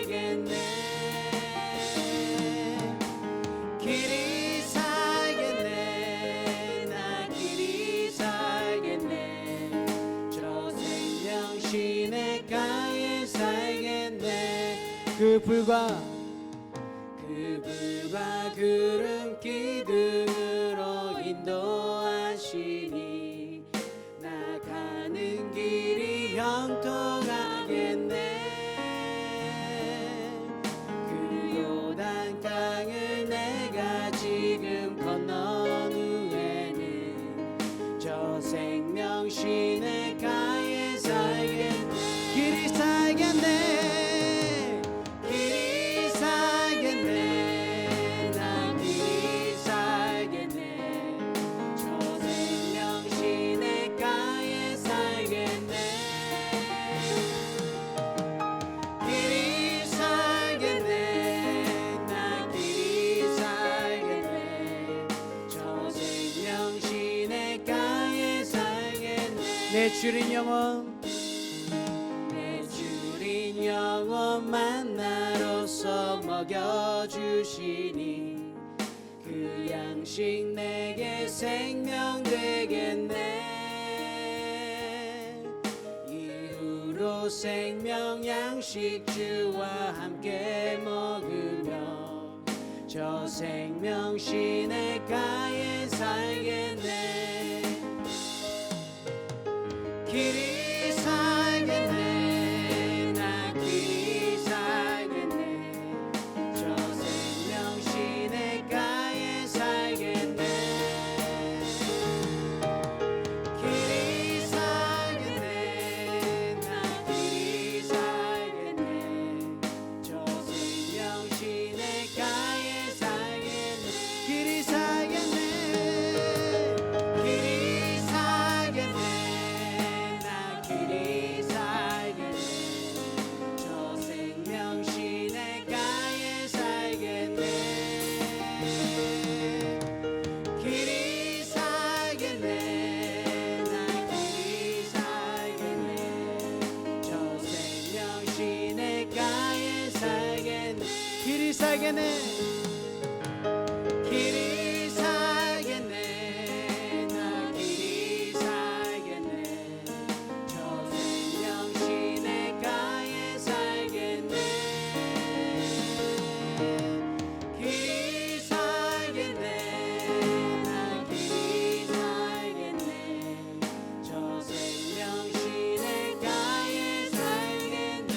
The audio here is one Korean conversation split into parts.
살겠네. 길이 살겠네. 나 길이 살겠네. 저 생명 시냇가에 살겠네. 그 불과 구름 기둥으로 인도하시니 나가는 길이 형통하겠네. 그 요단 강을 내가 지금 건넌 후에는 저 생명 시냇가에 살겠네. 길이 살겠네. 내 주린 영혼, 내 주린 영혼 만나로서 먹여주시니 그 양식 내게 생명 되겠네. 이후로 생명 양식 주와 함께 먹으며 저 생명 시냇가에 살겠네. 길이 살겠네. 나 길이 살겠네. 저 생명 시냇가에 살겠네. 길이 살겠네. 나 길이 살겠네. 저 생명 시냇가에 살겠네. 길이 살겠네. 길이 살겠네. 길이 살겠네. 길이 살겠네. 나 길이 살겠네. 저 생명 시냇가에 살겠네. 길이 살겠네. 나 길이 살겠네. 저 생명 시냇가에 살겠네.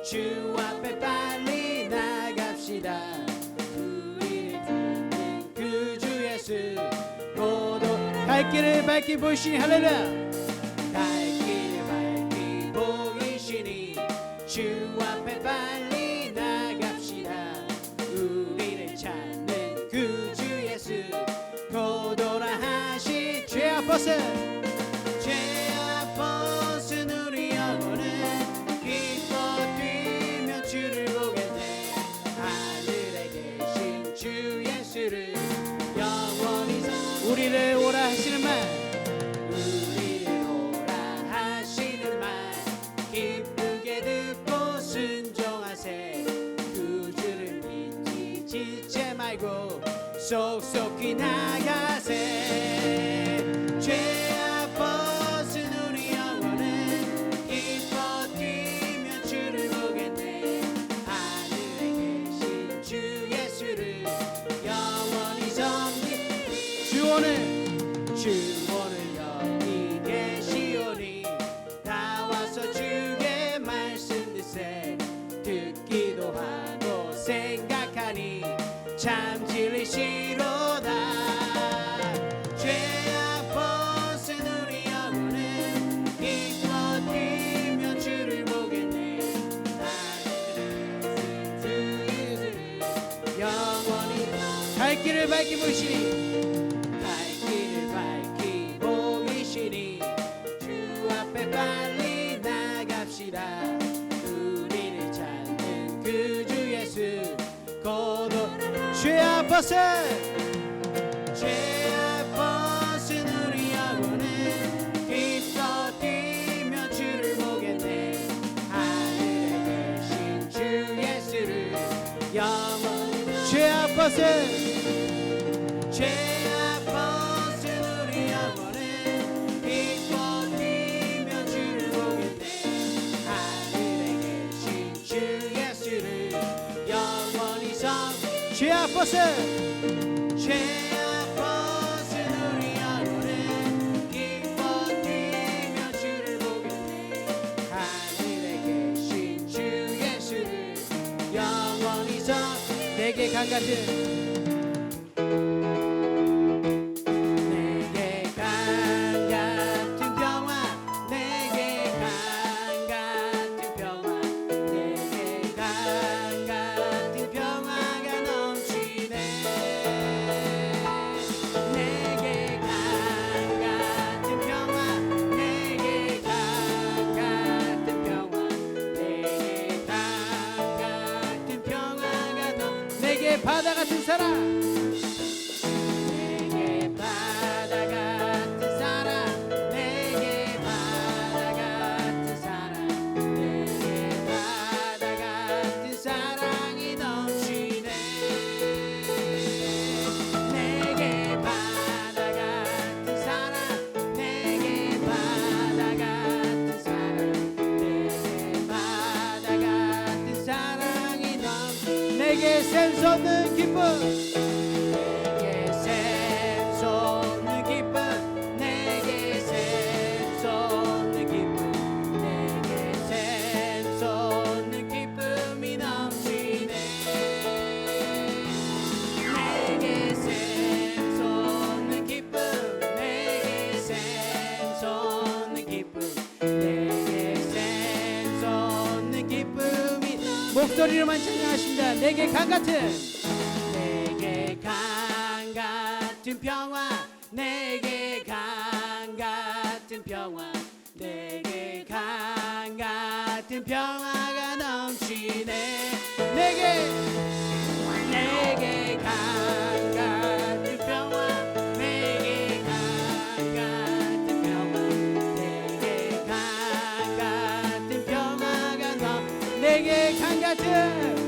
주 앞에 빨리 나갑시다. 우리를 찾는 그 주 예수 고도 갈 길을 밝히 보이시니 할렐루야. 갈 길을 밝히 보이시니 주 앞에 빨리 나갑시다. 우리를 찾는 그 주 예수 고도라 하시 죄악 벗은 우리 영혼은 주를 보겠네. 하늘에 계신 주 예수를 영원히 우리를 오라 하시는 말, 우리를 오라 하시는 말 기쁘게 듣고 순종하세. 그 주를 믿지 지체 말고 속속히 나가세. 죄악 벗은 우리 영혼은 기뻐 뛰며 주를 보겠네. 주 예수를 영원히 섬기 주오늘 여기 계시오니 나와서 주의 말씀 듣세. 듣기도 하고 생각하니 참 진리시로다. 죄악 벗은 우리 영혼은 기뻐 뛰며 주를 보겠네. 영원히 갈 길을 밝히 보이시니 갈 길을 밝히 보이시니 주 앞에 빨리 나갑시다. 우리를 찾는 그 주 죄 아파서 우리 영혼은 기뻐 뛰며 주를 보겠네. 하늘에 계신 주 예수를 영원히 죄 아파서 우리 영혼은 기뻐 뛰며 주를 보겠네. 하늘에 계신 주 예수를 영원히 죄 아파서 우리 영혼은 기뻐 뛰며 주를 보겠네. 하늘에 계신 주 예수를 영원히 내게 강 같은 바다 같은 사랑 내게 바다 같은 사랑 내게 바다 같은 사랑 내게 바다 같은 사랑이 넘치네. 내게 바다 같은 사랑 내게 바다 같은 사랑 내게 바다 같은 사랑이 넘치네. 내게 샘솟는 기쁨 내게 샘솟는 기쁨 내게 샘솟는 기쁨 내게 샘솟는 기쁨이 넘치네. 내게 샘솟는 기쁨 내게 샘솟는 기쁨 내게 샘솟는 기쁨이 목소리로만 찬양하십니다. 내게 강 같은 평화 내게 강 같은 평화 내게 강 같은 평화가 넘치네. 내게 강 같은 평화 내게 강 같은 평화 내게 강 같은 평화가 내게 강 같은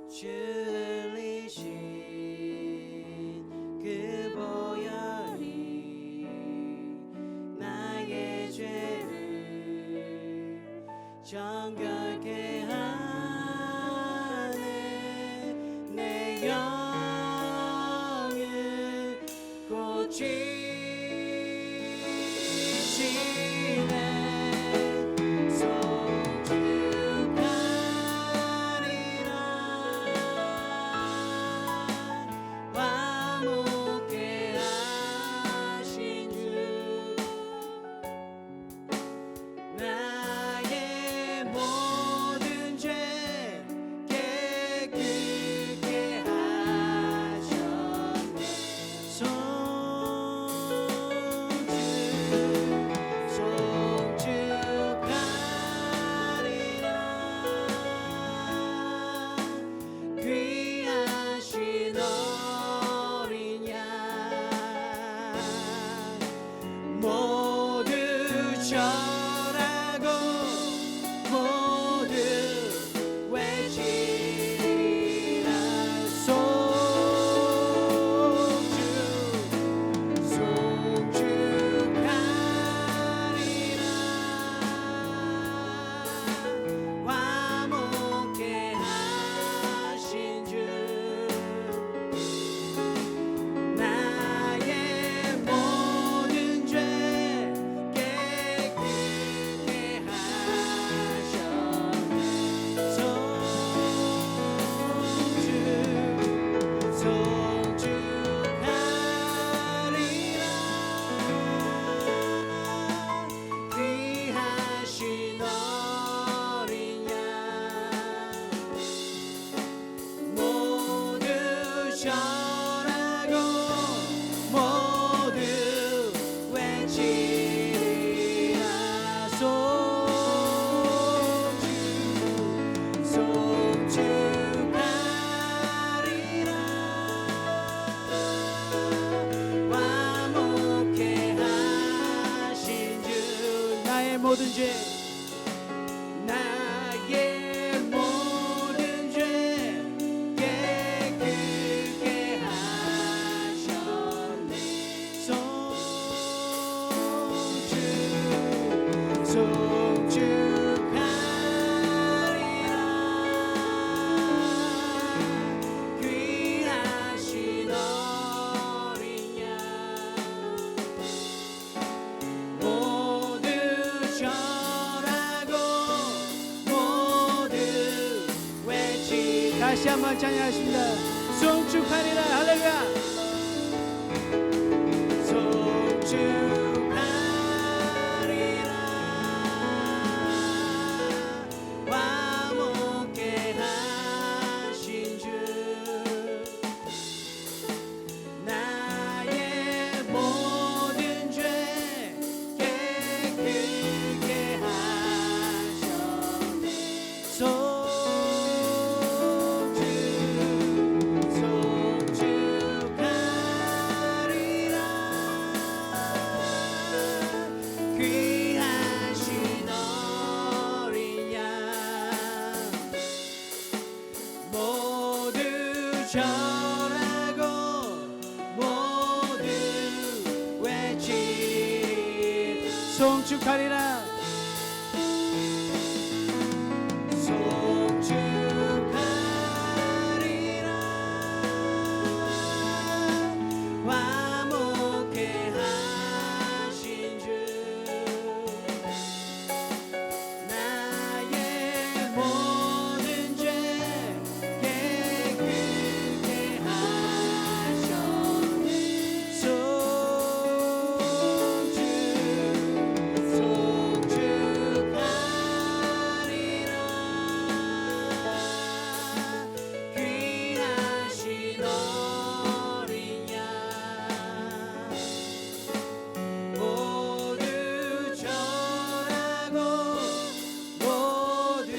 줄리신 그 보혈이 나의 죄를 정결케 하네. 내 영을 고치시네. 귀하신 어린 양 모두 절하고 모두 외치리라 송축하리라 화목해 하신 주 나의 모든 죄 나의 모든 죄 깨끗게 하셨네 송축하리라 귀하신 어린 양 모두 절하고 모두 외치 다시 한번 찬양하십니다. 송축하리라 할렐루야 송축하리라 화목해 하신 주 나의 모든 죄 깨끗게 하셨네 송축하리라 귀하신 어린 양 모두 절하고 모두 외치 송축하리라 송축하리라 화목해 하신 주 나의 모든 죄 깨끗게 하셨네 송축하리라 귀하신 어린 양 모두 절하고 모두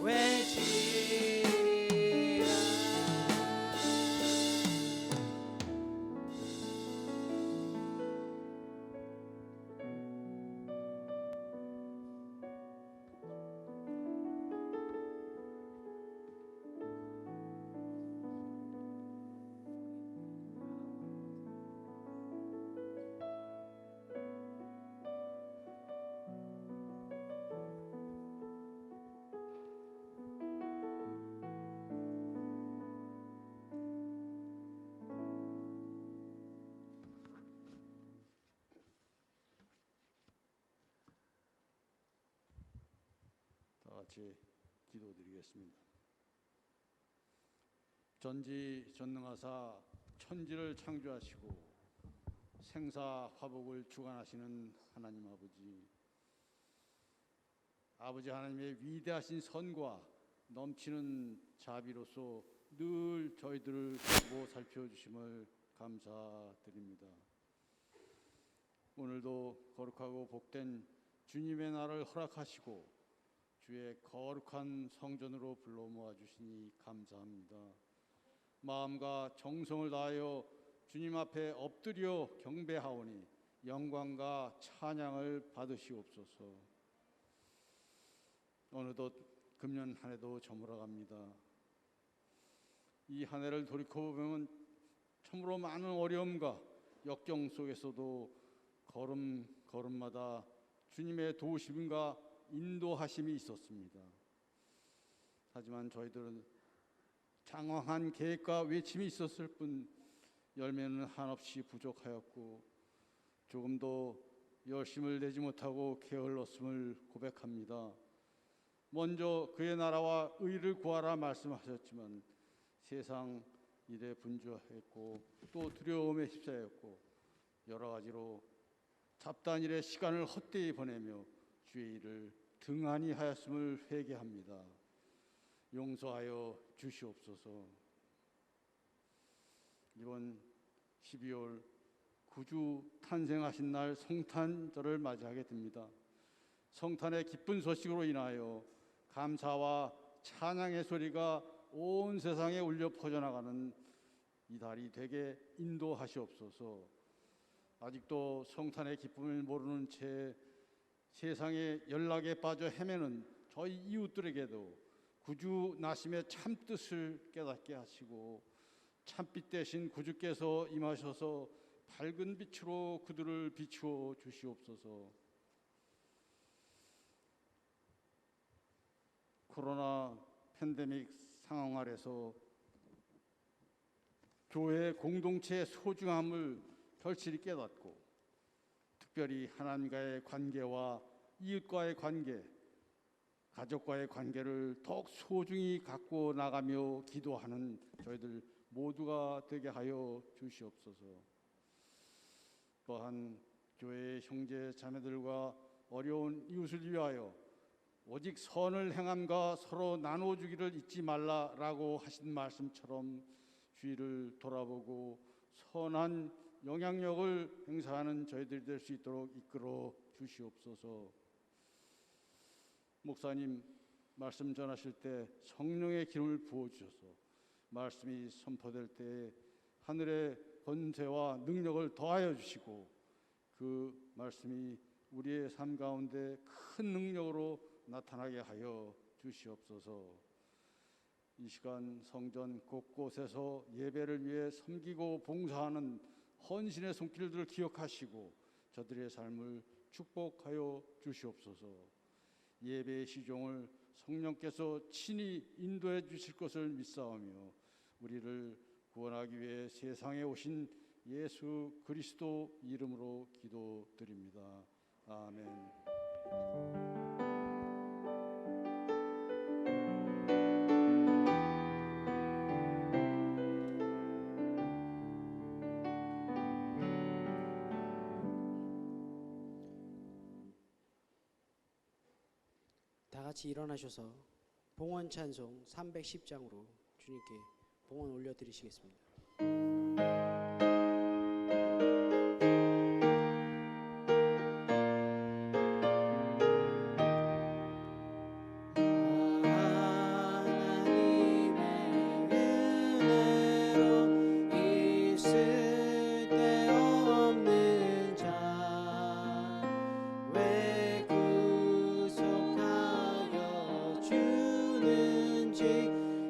외치리라 다 같이 기도드리겠습니다. 전지전능하사 천지를 창조하시고 생사화복을 주관하시는 하나님 아버지 하나님의 위대하신 선과 넘치는 자비로서 늘 저희들을 보고 살펴주심을 감사드립니다. 오늘도 거룩하고 복된 주님의 날을 허락하시고 주의 거룩한 성전으로 불러 모아주시니 감사합니다. 마음과 정성을 다하여 주님 앞에 엎드려 경배하오니 영광과 찬양을 받으시옵소서. 어느덧 금년 한 해도 저물어갑니다. 이 한 해를 돌이켜보면 참으로 많은 어려움과 역경 속에서도 걸음마다 주님의 도우심과 인도하심이 있었습니다. 하지만 저희들은 장황한 계획과 외침이 있었을 뿐 열매는 한없이 부족하였고 조금도 열심을 내지 못하고 게을렀음을 고백합니다. 먼저 그의 나라와 의를 구하라 말씀하셨지만 세상 일에 분주했고 또 두려움에 휩싸였고 여러 가지로 잡다한 일에 시간을 헛되이 보내며 주의 일을 등한히 하였음을 회개합니다. 용서하여 주시옵소서. 이번 12월 구주 탄생하신 날 성탄절을 맞이하게 됩니다. 성탄의 기쁜 소식으로 인하여 감사와 찬양의 소리가 온 세상에 울려 퍼져나가는 이 달이 되게 인도하시옵소서. 아직도 성탄의 기쁨을 모르는 채 세상의 연락에 빠져 헤매는 저희 이웃들에게도 구주 나심의 참뜻을 깨닫게 하시고 참빛 대신 구주께서 임하셔서 밝은 빛으로 그들을 비추어 주시옵소서. 코로나 팬데믹 상황 아래서 교회 공동체의 소중함을 절실히 깨닫고 특별히 하나님과의 관계와 이웃과의 관계, 가족과의 관계를 더욱 소중히 갖고 나가며 기도하는 저희들 모두가 되게 하여 주시옵소서. 또한 교회의 형제 자매들과 어려운 이웃을 위하여 오직 선을 행함과 서로 나눠주기를 잊지 말라라고 하신 말씀처럼 주위를 돌아보고 선한 영향력을 행사하는 저희들이 될 수 있도록 이끌어 주시옵소서. 목사님 말씀 전하실 때 성령의 기름을 부어주셔서 말씀이 선포될 때 하늘의 권세와 능력을 더하여 주시고 그 말씀이 우리의 삶 가운데 큰 능력으로 나타나게 하여 주시옵소서. 이 시간 성전 곳곳에서 예배를 위해 섬기고 봉사하는 헌신의 손길들을 기억하시고 저들의 삶을 축복하여 주시옵소서. 예배의 시종을 성령께서 친히 인도해 주실 것을 믿사오며 우리를 구원하기 위해 세상에 오신 예수 그리스도 이름으로 기도드립니다. 아멘. 다 같이 일어나셔서 봉헌 찬송 310장으로 주님께 봉헌 올려드리시겠습니다.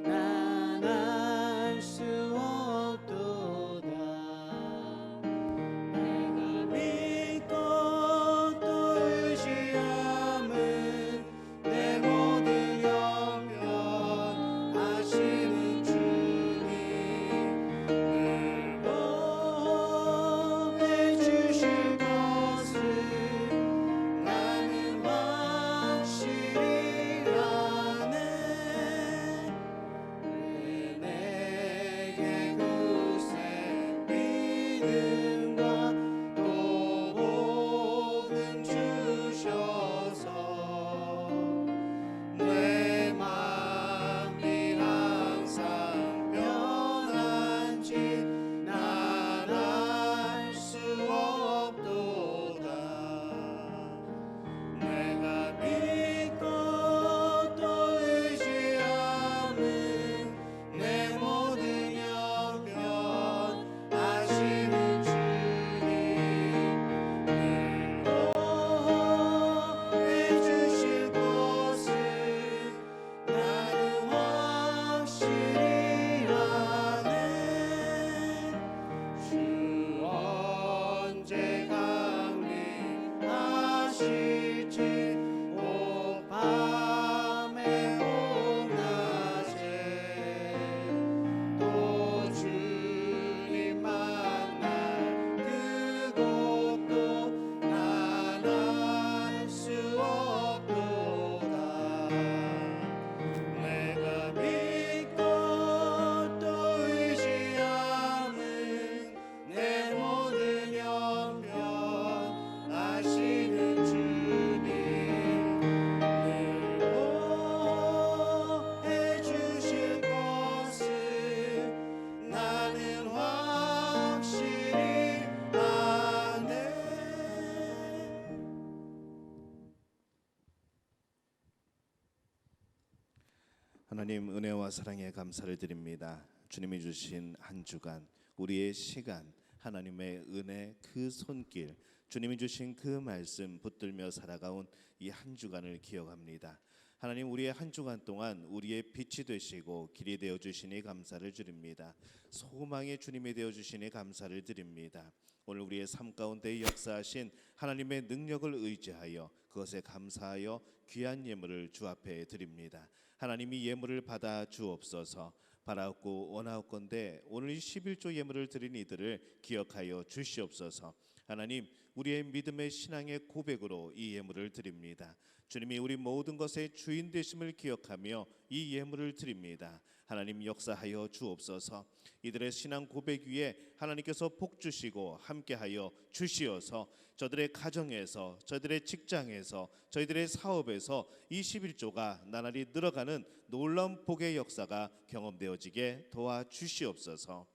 난 알 수 하나님 은혜와 사랑에 감사를 드립니다. 주님이 주신 한 주간 우리의 시간 하나님의 은혜 그 손길 주님이 주신 그 말씀 붙들며 살아가온 이 한 주간을 기억합니다. 하나님 우리의 한 주간 동안 우리의 빛이 되시고 길이 되어 주시니 감사를 드립니다. 소망의 주님이 되어 주시니 감사를 드립니다. 오늘 우리의 삶 가운데 역사하신 하나님의 능력을 의지하여 그것에 감사하여 귀한 예물을 주 앞에 드립니다. 하나님이 예물을 받아 주옵소서. 바라옵고 원하옵건대 오늘 11조 예물을 드린 이들을 기억하여 주시옵소서. 하나님 우리의 믿음의 신앙의 고백으로 이 예물을 드립니다. 주님이 우리 모든 것의 주인 되심을 기억하며 이 예물을 드립니다. 하나님 역사하여 주옵소서. 이들의 신앙 고백 위에 하나님께서 복 주시고 함께하여 주시어서 저들의 가정에서 저들의 직장에서 저희들의 사업에서 21조가 나날이 늘어가는 놀라운 복의 역사가 경험되어지게 도와주시옵소서.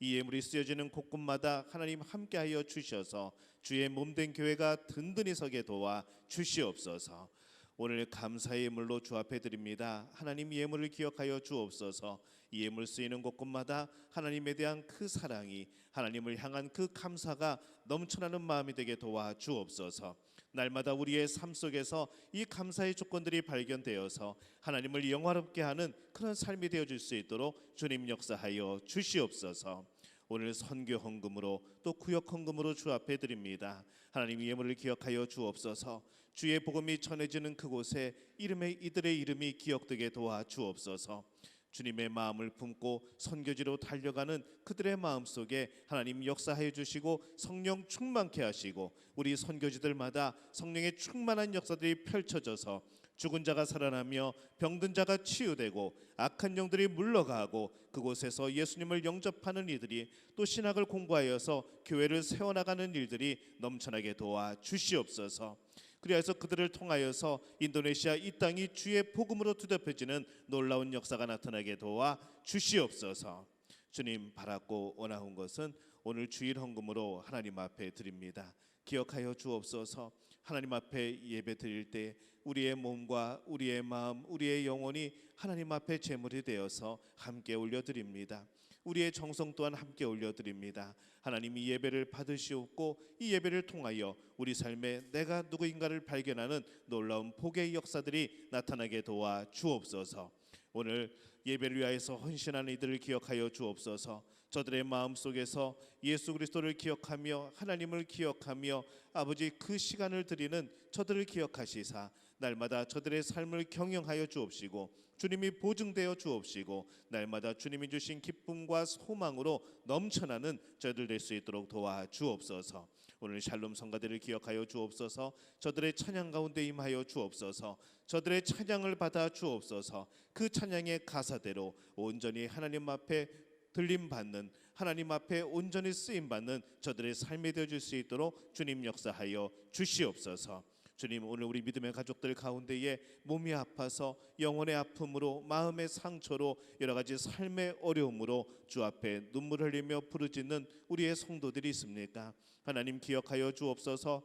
이 예물이 쓰여지는 곳곳마다 하나님 함께하여 주셔서 주의 몸된 교회가 든든히 서게 도와 주시옵소서. 오늘 감사의 예물로 주 앞에 드립니다. 하나님 예물을 기억하여 주옵소서. 이 예물 쓰이는 곳곳마다 하나님에 대한 그 사랑이 하나님을 향한 그 감사가 넘쳐나는 마음이 되게 도와 주옵소서. 날마다 우리의 삶 속에서 이 감사의 조건들이 발견되어서 하나님을 영화롭게 하는 그런 삶이 되어질 수 있도록 주님 역사하여 주시옵소서. 오늘 선교 헌금으로 또 구역 헌금으로 주 앞에 드립니다. 하나님 예물을 기억하여 주옵소서. 주의 복음이 전해지는 그곳에 이들의 이름이 기억되게 도와 주옵소서. 주님의 마음을 품고 선교지로 달려가는 그들의 마음속에 하나님 역사하여 주시고 성령 충만케 하시고 우리 선교지들마다 성령의 충만한 역사들이 펼쳐져서 죽은 자가 살아나며 병든 자가 치유되고 악한 영들이 물러가고 그곳에서 예수님을 영접하는 이들이 또 신학을 공부하여서 교회를 세워나가는 일들이 넘쳐나게 도와 주시옵소서. 그리하여서 그들을 통하여서 인도네시아 이 땅이 주의 복음으로 뒤덮여지는 놀라운 역사가 나타나게 도와 주시옵소서. 주님 바랐고 원하온 것은 오늘 주일 헌금으로 하나님 앞에 드립니다. 기억하여 주옵소서. 하나님 앞에 예배 드릴 때 우리의 몸과 우리의 마음 우리의 영혼이 하나님 앞에 제물이 되어서 함께 올려드립니다. 우리의 정성 또한 함께 올려드립니다. 하나님 이 예배를 받으시옵고 이 예배를 통하여 우리 삶에 내가 누구인가를 발견하는 놀라운 복의 역사들이 나타나게 도와 주옵소서. 오늘 예배를 위하여서 헌신하는 이들을 기억하여 주옵소서. 저들의 마음속에서 예수 그리스도를 기억하며 하나님을 기억하며 아버지 그 시간을 드리는 저들을 기억하시사 날마다 저들의 삶을 경영하여 주옵시고 주님이 보증되어 주옵시고 날마다 주님이 주신 기쁨과 소망으로 넘쳐나는 저희들 될 수 있도록 도와 주옵소서. 오늘 샬롬 성가대를 기억하여 주옵소서. 저들의 찬양 가운데 임하여 주옵소서. 저들의 찬양을 받아 주옵소서. 그 찬양의 가사대로 온전히 하나님 앞에 들림받는 하나님 앞에 온전히 쓰임받는 저들의 삶이 되어줄 수 있도록 주님 역사하여 주시옵소서. 주님 오늘 우리 믿음의 가족들 가운데에 몸이 아파서 영혼의 아픔으로 마음의 상처로 여러 가지 삶의 어려움으로 주 앞에 눈물 흘리며 부르짖는 우리의 성도들이 있습니까? 하나님 기억하여 주옵소서.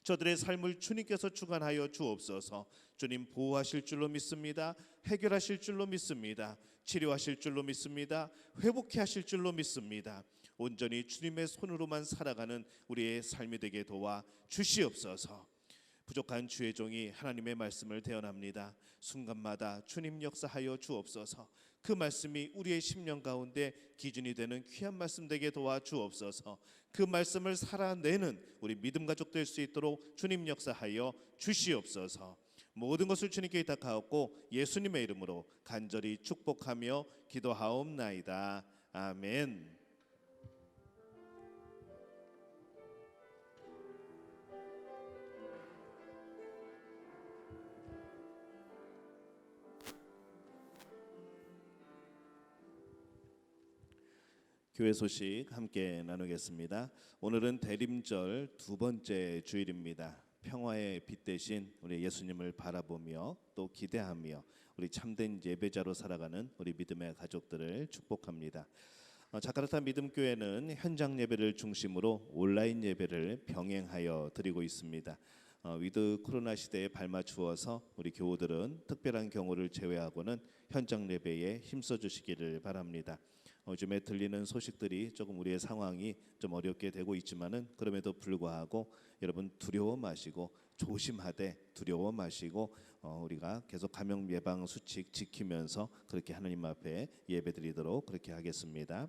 저들의 삶을 주님께서 주관하여 주옵소서. 주님 보호하실 줄로 믿습니다. 해결하실 줄로 믿습니다. 치료하실 줄로 믿습니다. 회복해 하실 줄로 믿습니다. 온전히 주님의 손으로만 살아가는 우리의 삶이 되게 도와 주시옵소서. 부족한 주의 종이 하나님의 말씀을 대언합니다. 순간마다 주님 역사하여 주옵소서. 그 말씀이 우리의 심령 가운데 기준이 되는 귀한 말씀 되게 도와 주옵소서. 그 말씀을 살아내는 우리 믿음 가족 될 수 있도록 주님 역사하여 주시옵소서. 모든 것을 주님께 의탁하옵고 예수님의 이름으로 간절히 축복하며 기도하옵나이다. 아멘. 교회 소식 함께 나누겠습니다. 오늘은 대림절 두 번째 주일입니다. 평화의 빛 대신 우리 예수님을 바라보며 또 기대하며 우리 참된 예배자로 살아가는 우리 믿음의 가족들을 축복합니다. 자카르타 믿음교회는 현장 예배를 중심으로 온라인 예배를 병행하여 드리고 있습니다. 위드 코로나 시대에 발맞추어서 우리 교우들은 특별한 경우를 제외하고는 현장 예배에 힘써 주시기를 바랍니다. 요즘에 들리는 소식들이 조금 우리의 상황이 좀 어렵게 되고 있지만은 그럼에도 불구하고 여러분 두려워 마시고 조심하되 두려워 마시고 우리가 계속 감염 예방 수칙 지키면서 그렇게 하나님 앞에 예배드리도록 그렇게 하겠습니다.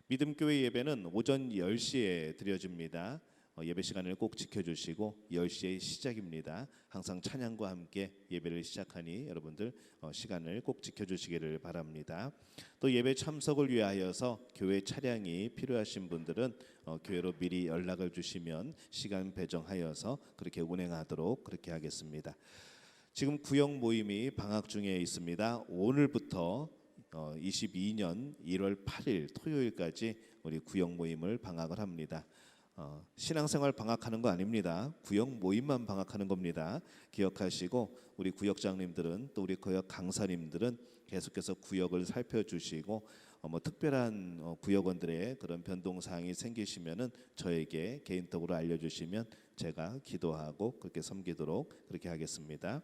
믿음교회 예배는 오전 10시에 드려집니다. 예배 시간을 꼭 지켜주시고 10시에 시작입니다. 항상 찬양과 함께 예배를 시작하니 여러분들 시간을 꼭 지켜주시기를 바랍니다. 또 예배 참석을 위하여서 교회 차량이 필요하신 분들은 교회로 미리 연락을 주시면 시간 배정하여서 그렇게 운행하도록 그렇게 하겠습니다. 지금 구역 모임이 방학 중에 있습니다. 오늘부터 22년 1월 8일 토요일까지 우리 구역 모임을 방학을 합니다. 신앙생활 방학하는 거 아닙니다. 구역 모임만 방학하는 겁니다. 기억하시고 우리 구역장님들은 또 우리 구역 강사님들은 계속해서 구역을 살펴주시고 특별한 구역원들의 그런 변동사항이 생기시면은 저에게 개인적으로 알려주시면 제가 기도하고 그렇게 섬기도록 그렇게 하겠습니다.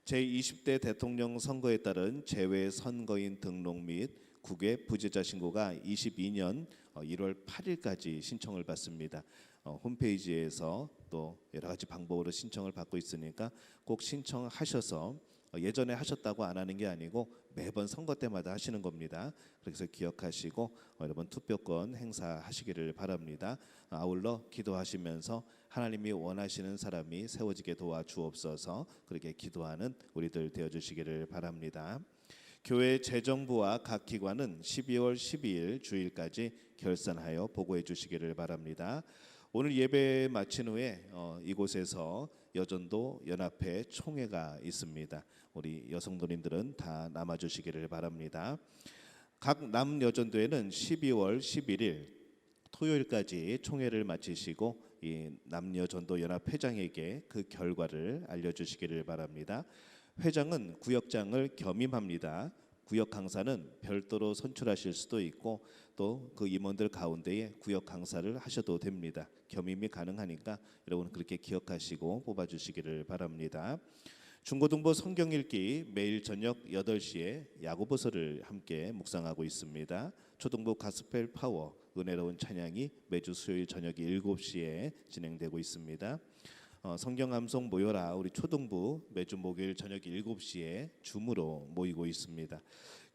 제20대 대통령 선거에 따른 재외 선거인 등록 및 국외 부재자 신고가 22년 1월 8일까지 신청을 받습니다. 홈페이지에서 또 여러 가지 방법으로 신청을 받고 있으니까 꼭 신청하셔서 예전에 하셨다고 안 하는 게 아니고 매번 선거 때마다 하시는 겁니다. 그래서 기억하시고 여러분 투표권 행사하시기를 바랍니다. 아울러 기도하시면서 하나님이 원하시는 사람이 세워지게 도와주옵소서 그렇게 기도하는 우리들 되어주시기를 바랍니다. 교회 재정부와 각 기관은 12월 12일 주일까지 결산하여 보고해 주시기를 바랍니다. 오늘 예배 마친 후에 이곳에서 여전도 연합회 총회가 있습니다. 우리 여성도님들은 다 남아주시기를 바랍니다. 각 남여전도회는 12월 11일 토요일까지 총회를 마치시고 이 남여전도 연합회장에게 그 결과를 알려주시기를 바랍니다. 회장은 구역장을 겸임합니다. 구역 강사는 별도로 선출하실 수도 있고 또 그 임원들 가운데에 구역 강사를 하셔도 됩니다. 겸임이 가능하니까 여러분 그렇게 기억하시고 뽑아주시기를 바랍니다. 중고등부 성경 읽기 매일 저녁 8시에 야고보서를 함께 묵상하고 있습니다. 초등부 가스펠 파워 은혜로운 찬양이 매주 수요일 저녁 7시에 진행되고 있습니다. 성경 암송 모여라 우리 초등부 매주 목요일 저녁 7시에 줌으로 모이고 있습니다.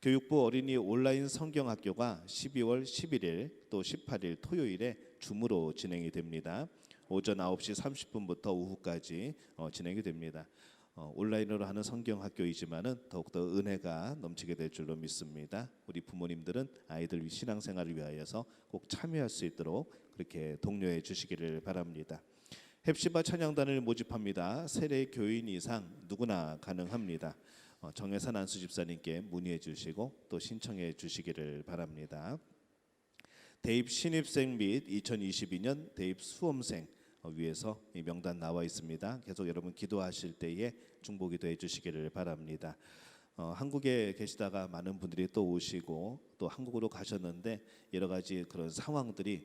교육부 어린이 온라인 성경학교가 12월 11일 또 18일 토요일에 줌으로 진행이 됩니다. 오전 9시 30분부터 오후까지 진행이 됩니다. 온라인으로 하는 성경학교이지만은 더욱더 은혜가 넘치게 될 줄로 믿습니다. 우리 부모님들은 아이들 신앙생활을 위하여서 꼭 참여할 수 있도록 그렇게 독려해 주시기를 바랍니다. 헵시바 찬양단을 모집합니다. 세례 교인 이상 누구나 가능합니다. 정혜산 안수 집사님께 문의해 주시고 또 신청해 주시기를 바랍니다. 대입 신입생 및 2022년 대입 수험생 위에서 이 명단 나와 있습니다. 계속 여러분 기도하실 때에 중보기도 해주시기를 바랍니다. 한국에 계시다가 많은 분들이 또 오시고 또 한국으로 가셨는데 여러 가지 그런 상황들이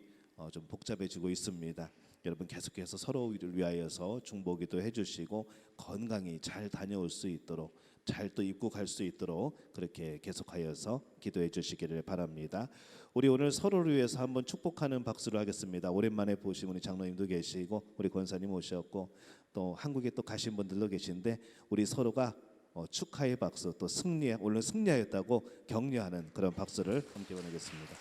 좀 복잡해지고 있습니다. 여러분 계속해서 서로를 위하여서 중보기도 해주시고 건강히 잘 다녀올 수 있도록 잘 또 입국할 수 있도록 그렇게 계속하여서 기도해 주시기를 바랍니다. 우리 오늘 서로를 위해서 한번 축복하는 박수를 하겠습니다. 오랜만에 보신 우리 장로님도 계시고 우리 권사님 오셨고 또 한국에 또 가신 분들도 계신데 우리 서로가 축하의 박수 또 오늘 승리하였다고 격려하는 그런 박수를 함께 보내겠습니다.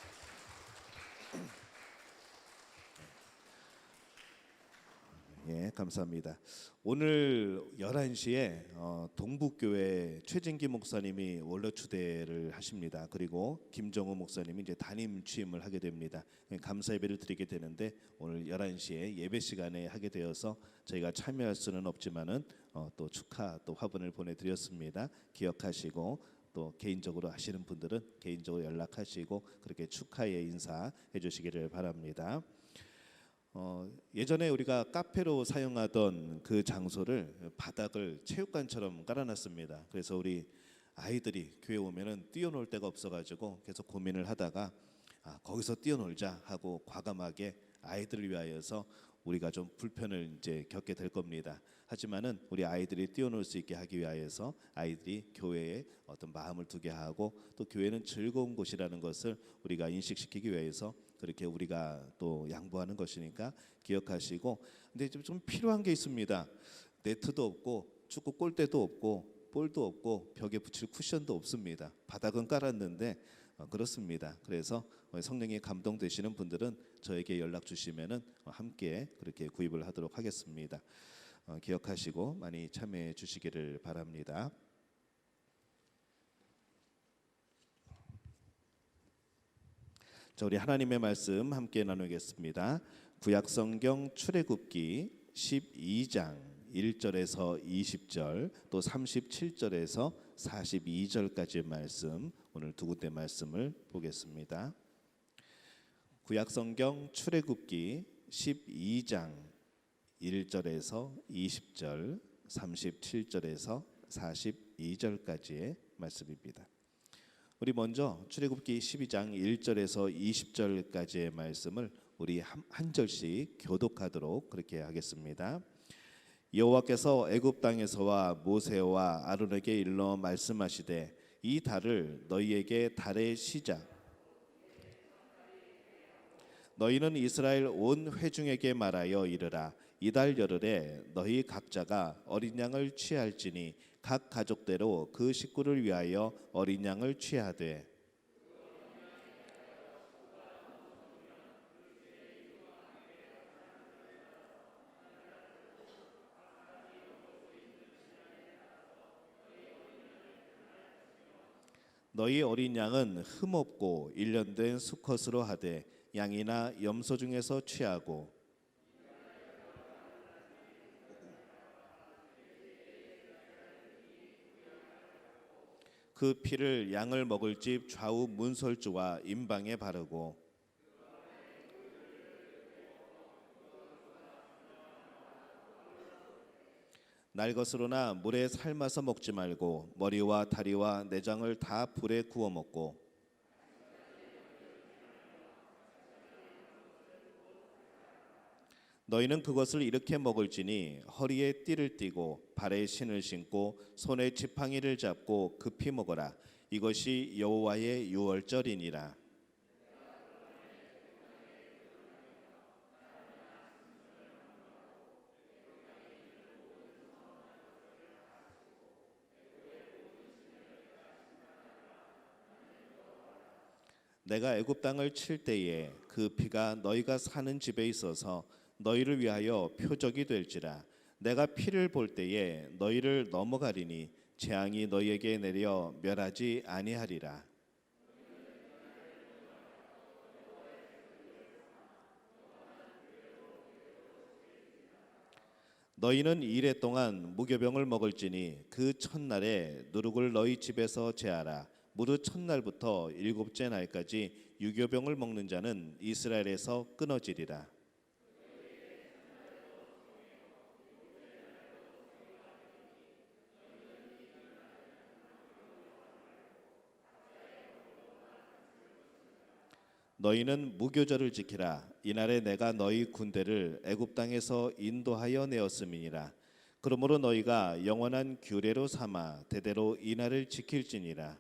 예, 감사합니다. 오늘 11시에 동북교회 최진기 목사님이 원로 추대를 하십니다. 그리고 김정우 목사님이 이제 담임 취임을 하게 됩니다. 감사 예배를 드리게 되는데 오늘 11시에 예배 시간에 하게 되어서 저희가 참여할 수는 없지만은 또 축하 또 화분을 보내드렸습니다. 기억하시고 또 개인적으로 하시는 분들은 개인적으로 연락하시고 그렇게 축하의 인사 해주시기를 바랍니다. 예전에 우리가 카페로 사용하던 그 장소를 바닥을 체육관처럼 깔아놨습니다. 그래서 우리 아이들이 교회 오면은 뛰어놀 데가 없어가지고 계속 고민을 하다가 거기서 뛰어놀자 하고 과감하게 아이들을 위하여서 우리가 좀 불편을 이제 겪게 될 겁니다. 하지만은 우리 아이들이 뛰어놀 수 있게 하기 위하여서 아이들이 교회에 어떤 마음을 두게 하고 또 교회는 즐거운 곳이라는 것을 우리가 인식시키기 위해서 그렇게 우리가 또 양보하는 것이니까 기억하시고. 근데 좀 필요한 게 있습니다. 네트도 없고 축구 골대도 없고 볼도 없고 벽에 붙일 쿠션도 없습니다. 바닥은 깔았는데 그렇습니다. 그래서 성령이 감동되시는 분들은 저에게 연락 주시면은 함께 그렇게 구입을 하도록 하겠습니다. 기억하시고 많이 참여해 주시기를 바랍니다. 자, 우리 하나님의 말씀 함께 나누겠습니다. 구약성경 출애굽기 12장 1절에서 20절 또 37절에서 42절까지의 말씀, 오늘 두 군데 말씀을 보겠습니다. 구약성경 출애굽기 12장 1절에서 20절, 37절에서 42절까지의 말씀입니다. 우리 먼저 출애굽기 12장 1절에서 20절까지의 말씀을 우리 한 절씩 교독하도록 그렇게 하겠습니다. 여호와께서 애굽 땅에서와 모세와 아론에게 일러 말씀하시되 이 달을 너희에게 달의 시작, 너희는 이스라엘 온 회중에게 말하여 이르라. 이달 열흘에 너희 각자가 어린 양을 취할지니 각 가족대로 그 식구를 위하여 어린 양을 취하되 너희 어린 양은 흠없고 1년 된 수컷으로 하되 양이나 염소 중에서 취하고 그 피를 양을 먹을 집 좌우 문설주와 임방에 바르고 날 것으로나 물에 삶아서 먹지 말고 머리와 다리와 내장을 다 불에 구워 먹고 너희는 그것을 이렇게 먹을지니 허리에 띠를 띠고 발에 신을 신고 손에 지팡이를 잡고 급히 먹어라. 이것이 여호와의 유월절이니라. 내가 애굽 땅을 칠 때에 그 피가 너희가 사는 집에 있어서 너희를 위하여 표적이 될지라. 내가 피를 볼 때에 너희를 넘어가리니 재앙이 너희에게 내려 멸하지 아니하리라. 너희는 이레 동안 무교병을 먹을지니 그 첫날에 누룩을 너희 집에서 제하라. 무릇 첫날부터 일곱째 날까지 유교병을 먹는 자는 이스라엘에서 끊어지리라. 너희는 무교절을 지키라. 이날에 내가 너희 군대를 애굽 땅에서 인도하여 내었음이니라. 그러므로 너희가 영원한 규례로 삼아 대대로 이날을 지킬지니라.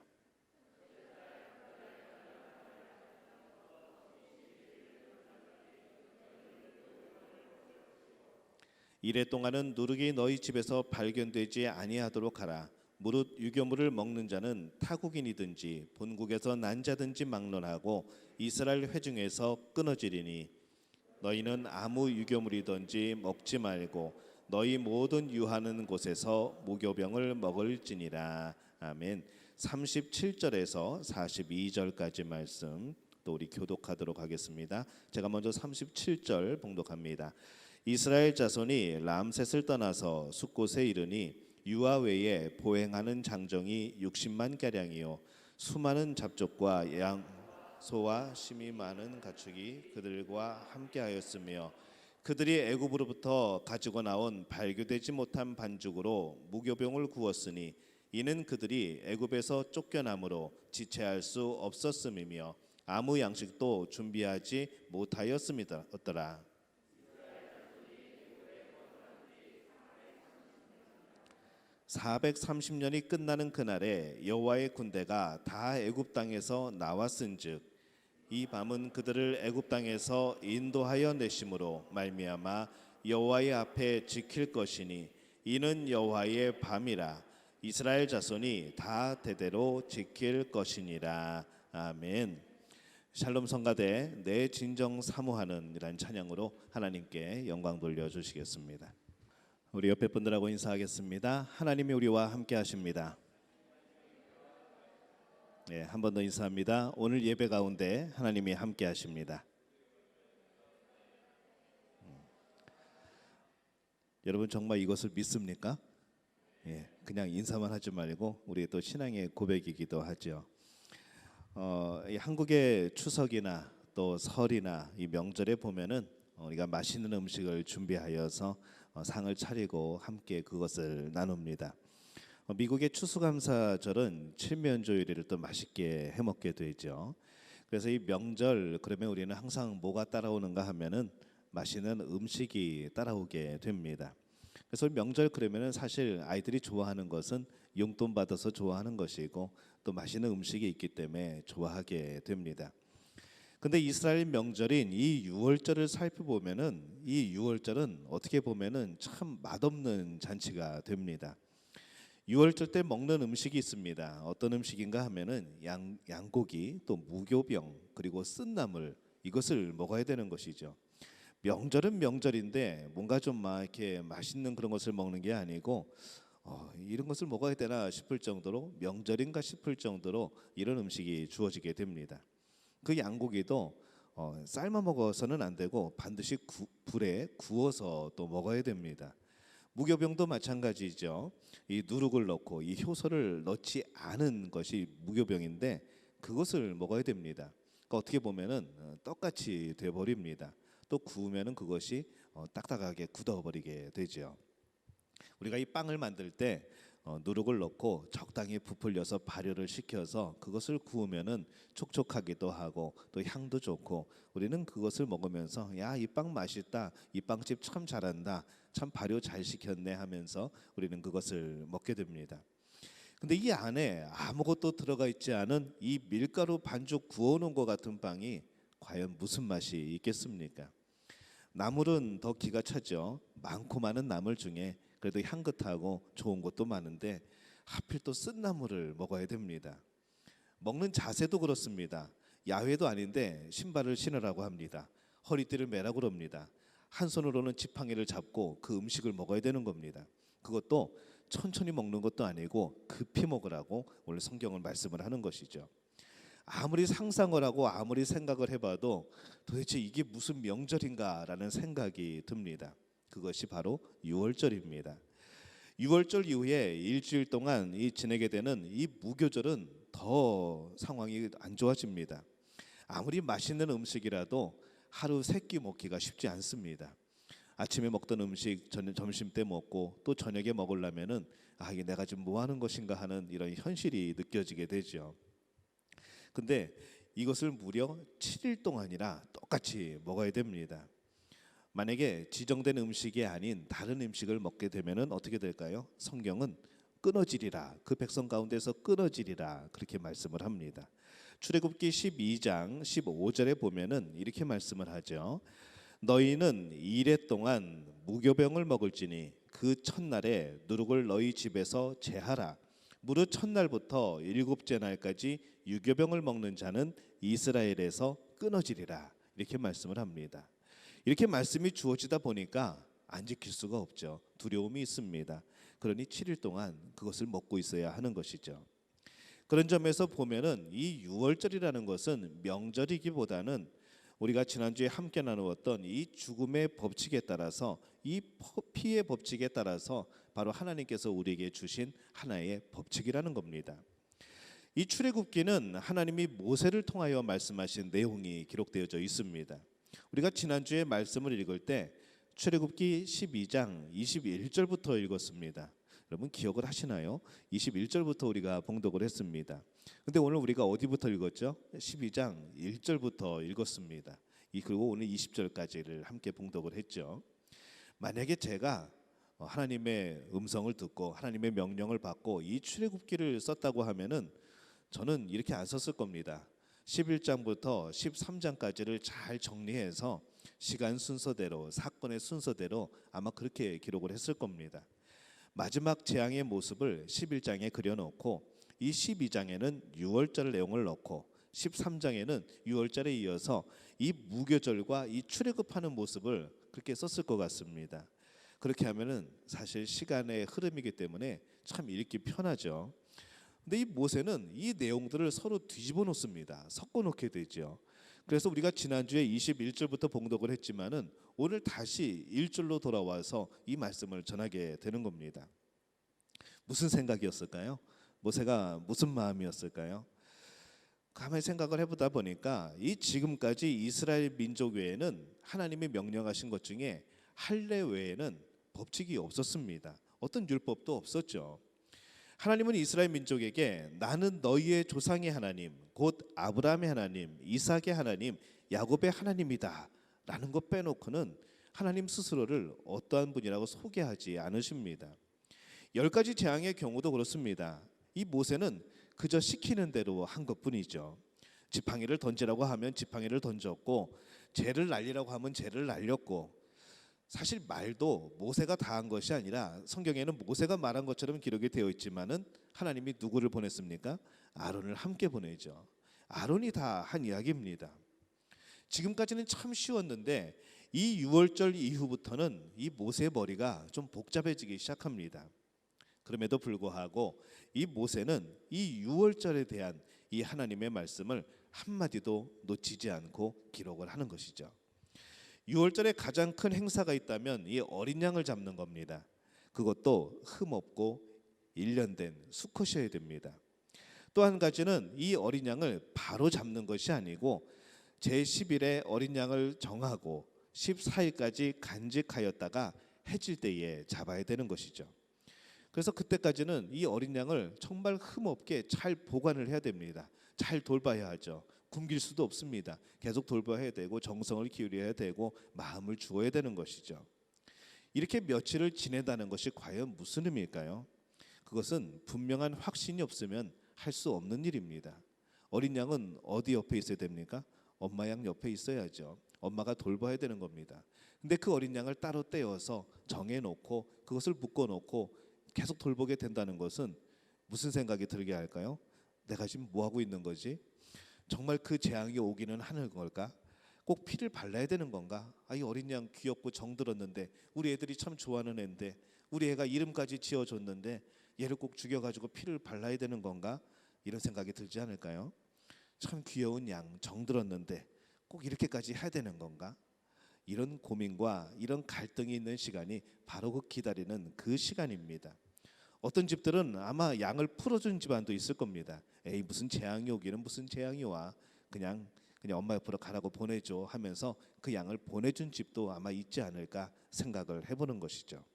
이래 동안은 누룩이 너희 집에서 발견되지 아니하도록 하라. 무릇 유교물을 먹는 자는 타국인이든지 본국에서 난 자든지 막론하고 이스라엘 회중에서 끊어지리니 너희는 아무 유교물이든지 먹지 말고 너희 모든 유하는 곳에서 무교병을 먹을지니라. 아멘. 37절에서 42절까지 말씀 또 우리 교독하도록 하겠습니다. 제가 먼저 37절 봉독합니다. 이스라엘 자손이 람셋을 떠나서 숫곳에 이르니 유아 외에 보행하는 장정이 60만 가량이요 수많은 잡족과 양소와 심이 많은 가축이 그들과 함께하였으며 그들이 애굽으로부터 가지고 나온 발교되지 못한 반죽으로 무교병을 구웠으니 이는 그들이 애굽에서 쫓겨남으로 지체할 수 없었음이며 아무 양식도 준비하지 못하였음이더라. 430년이 끝나는 그날에 여호와의 군대가 다 애굽 땅에서 나왔은즉 이 밤은 그들을 애굽 땅에서 인도하여 내심으로 말미암아 여호와의 앞에 지킬 것이니 이는 여호와의 밤이라 이스라엘 자손이 다 대대로 지킬 것이니라. 아멘. 샬롬 성가대 내 진정 사모하는 이란 찬양으로 하나님께 영광 돌려주시겠습니다. 우리 옆에 분들하고 인사하겠습니다. 하나님이 우리와 함께 하십니다. 네, 한 번 더 인사합니다. 오늘 예배 가운데 하나님이 함께 하십니다. 여러분 정말 이것을 믿습니까? 예, 그냥 인사만 하지 말고 우리 또 신앙의 고백이기도 하죠. 이 한국의 추석이나 또 설이나 이 명절에 보면은 우리가 맛있는 음식을 준비하여서 상을 차리고 함께 그것을 나눕니다. 미국의 추수감사절은 칠면조 요리를 또 맛있게 해먹게 되죠. 그래서 이 명절 그러면 우리는 항상 뭐가 따라오는가 하면은 맛있는 음식이 따라오게 됩니다. 그래서 명절 그러면은 사실 아이들이 좋아하는 것은 용돈 받아서 좋아하는 것이고 또 맛있는 음식이 있기 때문에 좋아하게 됩니다. 근데 이스라엘 명절인 이 유월절을 살펴보면은 이 유월절은 어떻게 보면은 참 맛없는 잔치가 됩니다. 유월절 때 먹는 음식이 있습니다. 어떤 음식인가 하면은 양고기, 또 무교병, 그리고 쓴나물 이것을 먹어야 되는 것이죠. 명절은 명절인데 뭔가 좀 막 이렇게 맛있는 그런 것을 먹는 게 아니고 이런 것을 먹어야 되나 싶을 정도로 명절인가 싶을 정도로 이런 음식이 주어지게 됩니다. 그 양고기도 삶아 먹어서는 안 되고 반드시 불에 구워서 또 먹어야 됩니다. 무교병도 마찬가지죠. 이 누룩을 넣고 이 효소를 넣지 않은 것이 무교병인데 그것을 먹어야 됩니다. 그러니까 어떻게 보면은 떡같이 돼 버립니다. 또 구우면은 그것이 딱딱하게 굳어버리게 되죠. 우리가 이 빵을 만들 때 누룩을 넣고 적당히 부풀려서 발효를 시켜서 그것을 구우면은 촉촉하기도 하고 또 향도 좋고 우리는 그것을 먹으면서 야, 이 빵 맛있다, 이 빵집 참 잘한다, 참 발효 잘 시켰네 하면서 우리는 그것을 먹게 됩니다. 근데 이 안에 아무것도 들어가 있지 않은 이 밀가루 반죽 구워놓은 것 같은 빵이 과연 무슨 맛이 있겠습니까? 나물은 더 기가 차죠. 많고 많은 나물 중에 그래도 향긋하고 좋은 것도 많은데 하필 또 쓴 나물을 먹어야 됩니다. 먹는 자세도 그렇습니다. 야외도 아닌데 신발을 신으라고 합니다. 허리띠를 매라고 합니다. 한 손으로는 지팡이를 잡고 그 음식을 먹어야 되는 겁니다. 그것도 천천히 먹는 것도 아니고 급히 먹으라고 오늘 성경은 말씀을 하는 것이죠. 아무리 상상을 하고 아무리 생각을 해봐도 도대체 이게 무슨 명절인가라는 생각이 듭니다. 그것이 바로 유월절입니다. 유월절 이후에 일주일 동안 지내게 되는 이 무교절은 더 상황이 안 좋아집니다. 아무리 맛있는 음식이라도 하루 세 끼 먹기가 쉽지 않습니다. 아침에 먹던 음식 점심 때 먹고 또 저녁에 먹으려면은 이게 내가 지금 뭐 하는 것인가 하는 이런 현실이 느껴지게 되죠. 근데 이것을 무려 7일 동안이나 똑같이 먹어야 됩니다. 만약에 지정된 음식이 아닌 다른 음식을 먹게 되면은 어떻게 될까요? 성경은 끊어지리라, 그 백성 가운데서 끊어지리라 그렇게 말씀을 합니다. 출애굽기 12장 15절에 보면은 이렇게 말씀을 하죠. 너희는 이레 동안 무교병을 먹을지니 그 첫날에 누룩을 너희 집에서 제하라. 무릇 첫날부터 일곱째 날까지 유교병을 먹는 자는 이스라엘에서 끊어지리라. 이렇게 말씀을 합니다. 이렇게 말씀이 주어지다 보니까 안 지킬 수가 없죠. 두려움이 있습니다. 그러니 7일 동안 그것을 먹고 있어야 하는 것이죠. 그런 점에서 보면은 이 유월절이라는 것은 명절이기보다는 우리가 지난주에 함께 나누었던 이 죽음의 법칙에 따라서 이 피의 법칙에 따라서 바로 하나님께서 우리에게 주신 하나의 법칙이라는 겁니다. 이 출애굽기는 하나님이 모세를 통하여 말씀하신 내용이 기록되어져 있습니다. 우리가 지난주에 말씀을 읽을 때 출애굽기 12장 21절부터 읽었습니다. 여러분 기억을 하시나요? 21절부터 우리가 봉독을 했습니다. 근데 오늘 우리가 어디부터 읽었죠? 12장 1절부터 읽었습니다. 그리고 오늘 20절까지를 함께 봉독을 했죠. 만약에 제가 하나님의 음성을 듣고 하나님의 명령을 받고 이 출애굽기를 썼다고 하면은 저는 이렇게 안 썼을 겁니다. 11장부터 13장까지를 잘 정리해서 시간 순서대로 사건의 순서대로 아마 그렇게 기록을 했을 겁니다. 마지막 재앙의 모습을 11장에 그려놓고 이 12장에는 유월절 내용을 넣고 13장에는 유월절에 이어서 이 무교절과 이 출애굽하는 모습을 그렇게 썼을 것 같습니다. 그렇게 하면은 사실 시간의 흐름이기 때문에 참 읽기 편하죠. 근데 이 모세는 이 내용들을 서로 뒤집어 놓습니다. 섞어 놓게 되죠. 그래서 우리가 지난주에 21절부터 봉독을 했지만은 오늘 다시 1절로 돌아와서 이 말씀을 전하게 되는 겁니다. 무슨 생각이었을까요? 모세가 무슨 마음이었을까요? 가만히 생각을 해보다 보니까 이 지금까지 이스라엘 민족 외에는 하나님이 명령하신 것 중에 할례 외에는 법칙이 없었습니다. 어떤 율법도 없었죠. 하나님은 이스라엘 민족에게 나는 너희의 조상의 하나님, 곧 아브라함의 하나님, 이삭의 하나님, 야곱의 하나님이다 라는 것 빼놓고는 하나님 스스로를 어떠한 분이라고 소개하지 않으십니다. 10가지 재앙의 경우도 그렇습니다. 이 모세는 그저 시키는 대로 한 것뿐이죠. 지팡이를 던지라고 하면 지팡이를 던졌고 재를 날리라고 하면 재를 날렸고, 사실 말도 모세가 다 한 것이 아니라 성경에는 모세가 말한 것처럼 기록이 되어 있지만은 하나님이 누구를 보냈습니까? 아론을 함께 보내죠. 아론이 다 한 이야기입니다. 지금까지는 참 쉬웠는데 이 유월절 이후부터는 이 모세의 머리가 좀 복잡해지기 시작합니다. 그럼에도 불구하고 이 모세는 이 유월절에 대한 이 하나님의 말씀을 한마디도 놓치지 않고 기록을 하는 것이죠. 유월절에 가장 큰 행사가 있다면 이 어린 양을 잡는 겁니다. 그것도 흠없고 1년 된 수컷이어야 됩니다. 또 한 가지는 이 어린 양을 바로 잡는 것이 아니고 제10일에 어린 양을 정하고 14일까지 간직하였다가 해질 때에 잡아야 되는 것이죠. 그래서 그때까지는 이 어린 양을 정말 흠없게 잘 보관을 해야 됩니다. 잘 돌봐야 하죠. 굶길 수도 없습니다. 계속 돌봐야 되고 정성을 기울여야 되고 마음을 주어야 되는 것이죠. 이렇게 며칠을 지낸다는 것이 과연 무슨 의미일까요? 그것은 분명한 확신이 없으면 할 수 없는 일입니다. 어린 양은 어디 옆에 있어야 됩니까? 엄마 양 옆에 있어야죠. 엄마가 돌봐야 되는 겁니다. 근데 그 어린 양을 따로 떼어서 정해놓고 그것을 묶어놓고 계속 돌보게 된다는 것은 무슨 생각이 들게 할까요? 내가 지금 뭐 하고 있는 거지? 정말 그 재앙이 오기는 하는 걸까? 꼭 피를 발라야 되는 건가? 이 어린 양 귀엽고 정들었는데 우리 애들이 참 좋아하는 애인데 우리 애가 이름까지 지어줬는데 얘를 꼭 죽여가지고 피를 발라야 되는 건가? 이런 생각이 들지 않을까요? 참 귀여운 양 정들었는데 꼭 이렇게까지 해야 되는 건가? 이런 고민과 이런 갈등이 있는 시간이 바로 그 기다리는 그 시간입니다. 어떤 집들은 아마 양을 풀어준 집안도 있을 겁니다. 에이 무슨 재앙이 오기는 무슨 재앙이 와, 그냥 엄마 옆으로 가라고 보내줘 하면서 그 양을 보내준 집도 아마 있지 않을까 생각을 해보는 것이죠.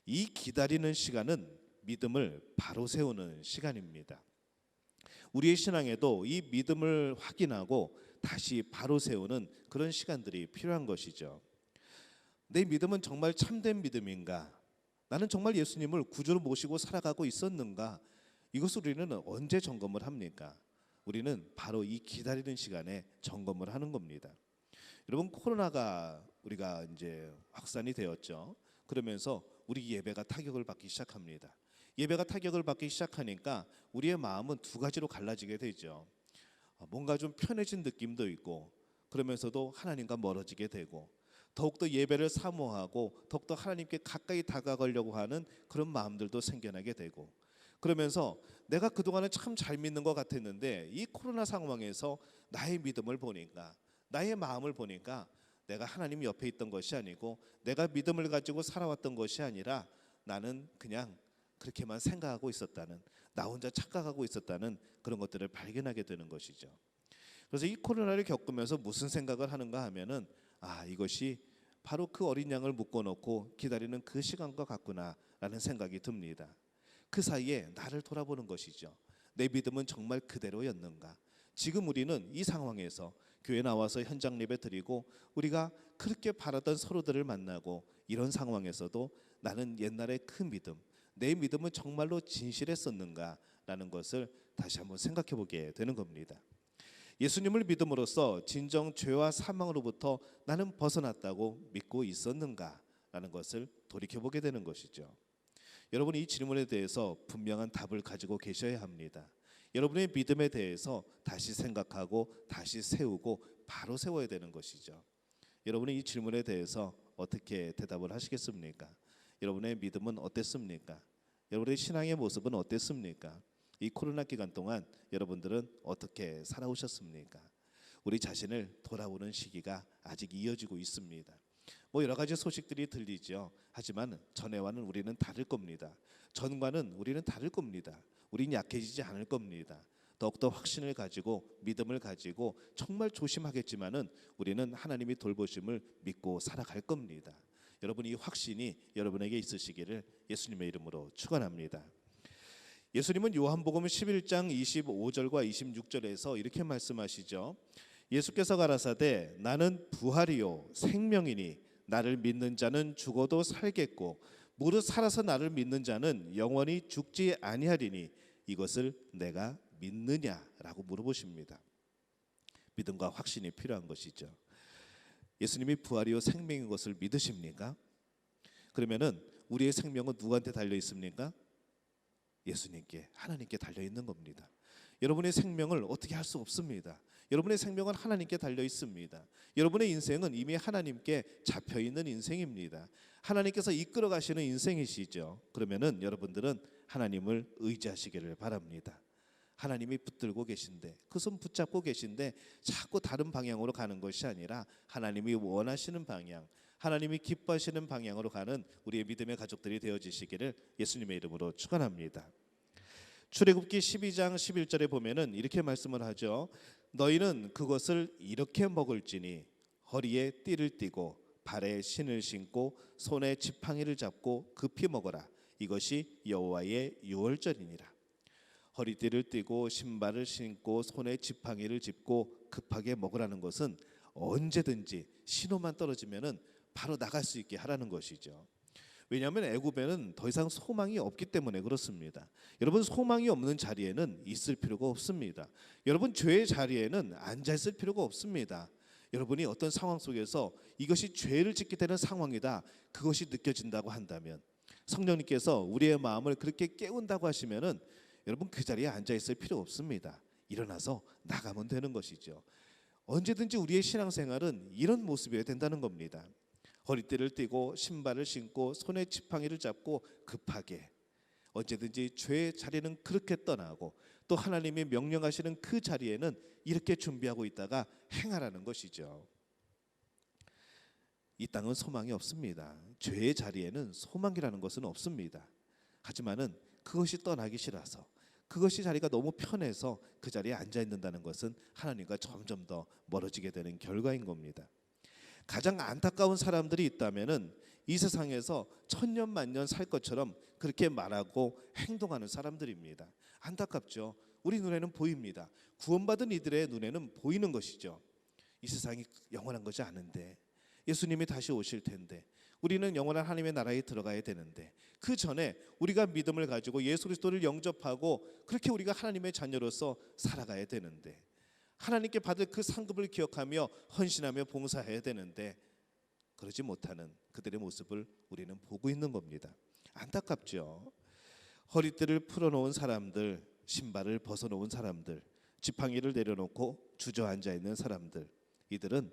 이 기다리는 시간은 믿음을 바로 세우는 시간입니다. 우리의 신앙에도 이 믿음을 확인하고 다시 바로 세우는 그런 시간들이 필요한 것이죠. 내 믿음은 정말 참된 믿음인가? 나는 정말 예수님을 구주로 모시고 살아가고 있었는가? 이것을 우리는 언제 점검을 합니까? 우리는 바로 이 기다리는 시간에 점검을 하는 겁니다. 여러분, 코로나가 우리가 이제 확산이 되었죠. 그러면서 우리 예배가 타격을 받기 시작합니다. 예배가 타격을 받기 시작하니까 우리의 마음은 두 가지로 갈라지게 되죠. 뭔가 좀 편해진 느낌도 있고 그러면서도 하나님과 멀어지게 되고 더욱더 예배를 사모하고 더욱더 하나님께 가까이 다가가려고 하는 그런 마음들도 생겨나게 되고, 그러면서 내가 그동안은 참 잘 믿는 것 같았는데 이 코로나 상황에서 나의 믿음을 보니까, 나의 마음을 보니까 내가 하나님 옆에 있던 것이 아니고 내가 믿음을 가지고 살아왔던 것이 아니라 나는 그냥 그렇게만 생각하고 있었다는, 나 혼자 착각하고 있었다는 그런 것들을 발견하게 되는 것이죠. 그래서 이 코로나를 겪으면서 무슨 생각을 하는가 하면은 이것이 바로 그 어린 양을 묶어놓고 기다리는 그 시간과 같구나라는 생각이 듭니다. 그 사이에 나를 돌아보는 것이죠. 내 믿음은 정말 그대로였는가? 지금 우리는 이 상황에서 교회 나와서 현장 예배 드리고 우리가 그렇게 바라던 서로들을 만나고 이런 상황에서도 나는 옛날의 그 믿음, 내 믿음은 정말로 진실했었는가라는 것을 다시 한번 생각해 보게 되는 겁니다. 예수님을 믿음으로써 진정 죄와 사망으로부터 나는 벗어났다고 믿고 있었는가라는 것을 돌이켜 보게 되는 것이죠. 여러분이 이 질문에 대해서 분명한 답을 가지고 계셔야 합니다. 여러분의 믿음에 대해서 다시 생각하고 다시 세우고 바로 세워야 되는 것이죠. 여러분이 이 질문에 대해서 어떻게 대답을 하시겠습니까? 여러분의 믿음은 어땠습니까? 여러분의 신앙의 모습은 어땠습니까? 이 코로나 기간 동안 여러분들은 어떻게 살아오셨습니까? 우리 자신을 돌아오는 시기가 아직 이어지고 있습니다. 뭐 여러 가지 소식들이 들리죠. 하지만 전에와는 우리는 다를 겁니다. 전과는 우리는 다를 겁니다. 우리는 약해지지 않을 겁니다. 더욱더 확신을 가지고 믿음을 가지고 정말 조심하겠지만은 우리는 하나님이 돌보심을 믿고 살아갈 겁니다. 여러분 이 확신이 여러분에게 있으시기를 예수님의 이름으로 축원합니다. 예수님은 요한복음 11장 25절과 26절에서 이렇게 말씀하시죠. 예수께서 가라사대 나는 부활이요 생명이니 나를 믿는 자는 죽어도 살겠고 무릇 살아서 나를 믿는 자는 영원히 죽지 아니하리니 이것을 내가 믿느냐라고 물어보십니다. 믿음과 확신이 필요한 것이죠. 예수님이 부활이요 생명인 것을 믿으십니까? 그러면은 우리의 생명은 누구한테 달려 있습니까? 예수님께, 하나님께 달려 있는 겁니다. 여러분의 생명을 어떻게 할 수 없습니다. 여러분의 생명은 하나님께 달려 있습니다. 여러분의 인생은 이미 하나님께 잡혀 있는 인생입니다. 하나님께서 이끌어 가시는 인생이시죠. 그러면은 여러분들은 하나님을 의지하시기를 바랍니다. 하나님이 붙들고 계신데 그 손 붙잡고 계신데 자꾸 다른 방향으로 가는 것이 아니라 하나님이 원하시는 방향, 하나님이 기뻐하시는 방향으로 가는 우리의 믿음의 가족들이 되어지시기를 예수님의 이름으로 축원합니다. 출애굽기 12장 11절에 보면은 이렇게 말씀을 하죠. 너희는 그것을 이렇게 먹을지니 허리에 띠를 띠고 발에 신을 신고 손에 지팡이를 잡고 급히 먹어라. 이것이 여호와의 유월절이니라. 허리띠를 띠고 신발을 신고 손에 지팡이를 짚고 급하게 먹으라는 것은 언제든지 신호만 떨어지면은 바로 나갈 수 있게 하라는 것이죠. 왜냐하면 애굽에는 더 이상 소망이 없기 때문에 그렇습니다. 여러분 소망이 없는 자리에는 있을 필요가 없습니다. 여러분 죄의 자리에는 앉아 있을 필요가 없습니다. 여러분이 어떤 상황 속에서 이것이 죄를 짓게 되는 상황이다 그것이 느껴진다고 한다면 성령님께서 우리의 마음을 그렇게 깨운다고 하시면은 여러분 그 자리에 앉아 있을 필요 없습니다. 일어나서 나가면 되는 것이죠. 언제든지 우리의 신앙생활은 이런 모습이어야 된다는 겁니다. 허리띠를 띠고 신발을 신고 손에 지팡이를 잡고 급하게 언제든지 죄의 자리는 그렇게 떠나고 또 하나님이 명령하시는 그 자리에는 이렇게 준비하고 있다가 행하라는 것이죠. 이 땅은 소망이 없습니다. 죄의 자리에는 소망이라는 것은 없습니다. 하지만은 그것이 떠나기 싫어서 그것이 자리가 너무 편해서 그 자리에 앉아 있는다는 것은 하나님과 점점 더 멀어지게 되는 결과인 겁니다. 가장 안타까운 사람들이 있다면은 이 세상에서 천년 만년 살 것처럼 그렇게 말하고 행동하는 사람들입니다. 안타깝죠. 우리 눈에는 보입니다. 구원받은 이들의 눈에는 보이는 것이죠. 이 세상이 영원한 것이 아닌데 예수님이 다시 오실 텐데 우리는 영원한 하나님의 나라에 들어가야 되는데 그 전에 우리가 믿음을 가지고 예수 그리스도를 영접하고 그렇게 우리가 하나님의 자녀로서 살아가야 되는데 하나님께 받을 그 상급을 기억하며 헌신하며 봉사해야 되는데 그러지 못하는 그들의 모습을 우리는 보고 있는 겁니다. 안타깝죠. 허리띠를 풀어놓은 사람들, 신발을 벗어놓은 사람들, 지팡이를 내려놓고 주저앉아 있는 사람들, 이들은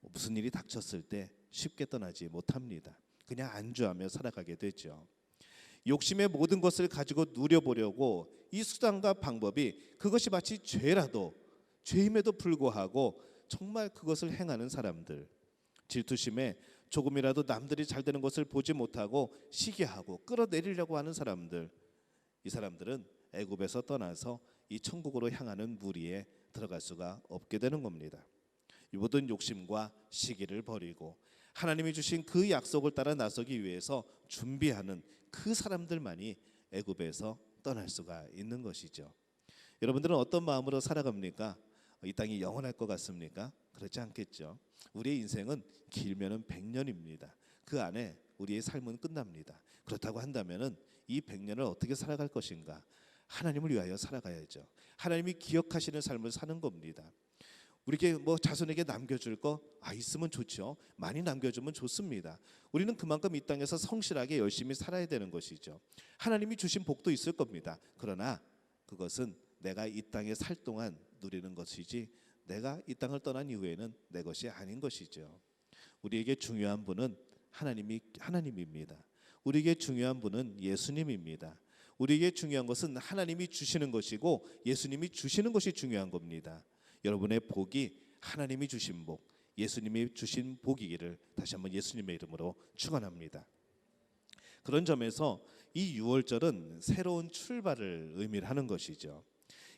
무슨 일이 닥쳤을 때 쉽게 떠나지 못합니다. 그냥 안주하며 살아가게 되죠. 욕심의 모든 것을 가지고 누려보려고 이 수단과 방법이 그것이 마치 죄라도 죄임에도 불구하고 정말 그것을 행하는 사람들, 질투심에 조금이라도 남들이 잘 되는 것을 보지 못하고 시기하고 끌어내리려고 하는 사람들, 이 사람들은 애굽에서 떠나서 이 천국으로 향하는 무리에 들어갈 수가 없게 되는 겁니다. 이 모든 욕심과 시기를 버리고 하나님이 주신 그 약속을 따라 나서기 위해서 준비하는 그 사람들만이 애굽에서 떠날 수가 있는 것이죠. 여러분들은 어떤 마음으로 살아갑니까? 이 땅이 영원할 것 같습니까? 그렇지 않겠죠. 우리의 인생은 길면은 100년입니다. 그 안에 우리의 삶은 끝납니다. 그렇다고 한다면은 이 100년을 어떻게 살아갈 것인가? 하나님을 위하여 살아가야죠. 하나님이 기억하시는 삶을 사는 겁니다. 우리에게 뭐 자손에게 남겨줄 거 있으면 좋죠. 많이 남겨주면 좋습니다. 우리는 그만큼 이 땅에서 성실하게 열심히 살아야 되는 것이죠. 하나님이 주신 복도 있을 겁니다. 그러나 그것은 내가 이 땅에 살 동안 누리는 것이지 내가 이 땅을 떠난 이후에는 내 것이 아닌 것이죠. 우리에게 중요한 분은 하나님입니다. 우리에게 중요한 분은 예수님입니다. 우리에게 중요한 것은 하나님이 주시는 것이고 예수님이 주시는 것이 중요한 겁니다. 여러분의 복이 하나님이 주신 복, 예수님이 주신 복이기를 다시 한번 예수님의 이름으로 축원합니다. 그런 점에서 이 유월절은 새로운 출발을 의미하는 것이죠.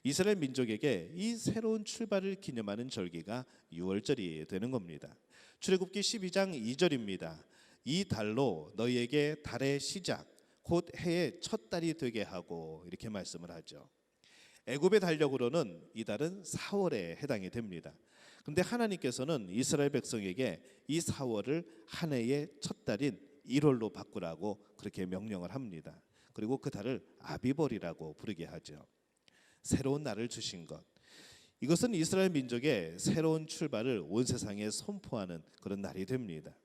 이스라엘 민족에게 이 새로운 출발을 기념하는 절기가 유월절이 되는 겁니다. 출애굽기 12장 2절입니다. 이 달로 너희에게 달의 시작 곧 해의 첫 달이 되게 하고 이렇게 말씀을 하죠. 애굽의 달력으로는 이 달은 4월에 해당이 됩니다. 그런데 하나님께서는 이스라엘 백성에게 이 4월을 한 해의 첫 달인 1월로 바꾸라고 그렇게 명령을 합니다. 그리고 그 달을 아비벌이라고 부르게 하죠. 새로운 날을 주신 것, 이것은 이스라엘 민족의 새로운 출발을 온 세상에 선포하는 그런 날이 됩니다.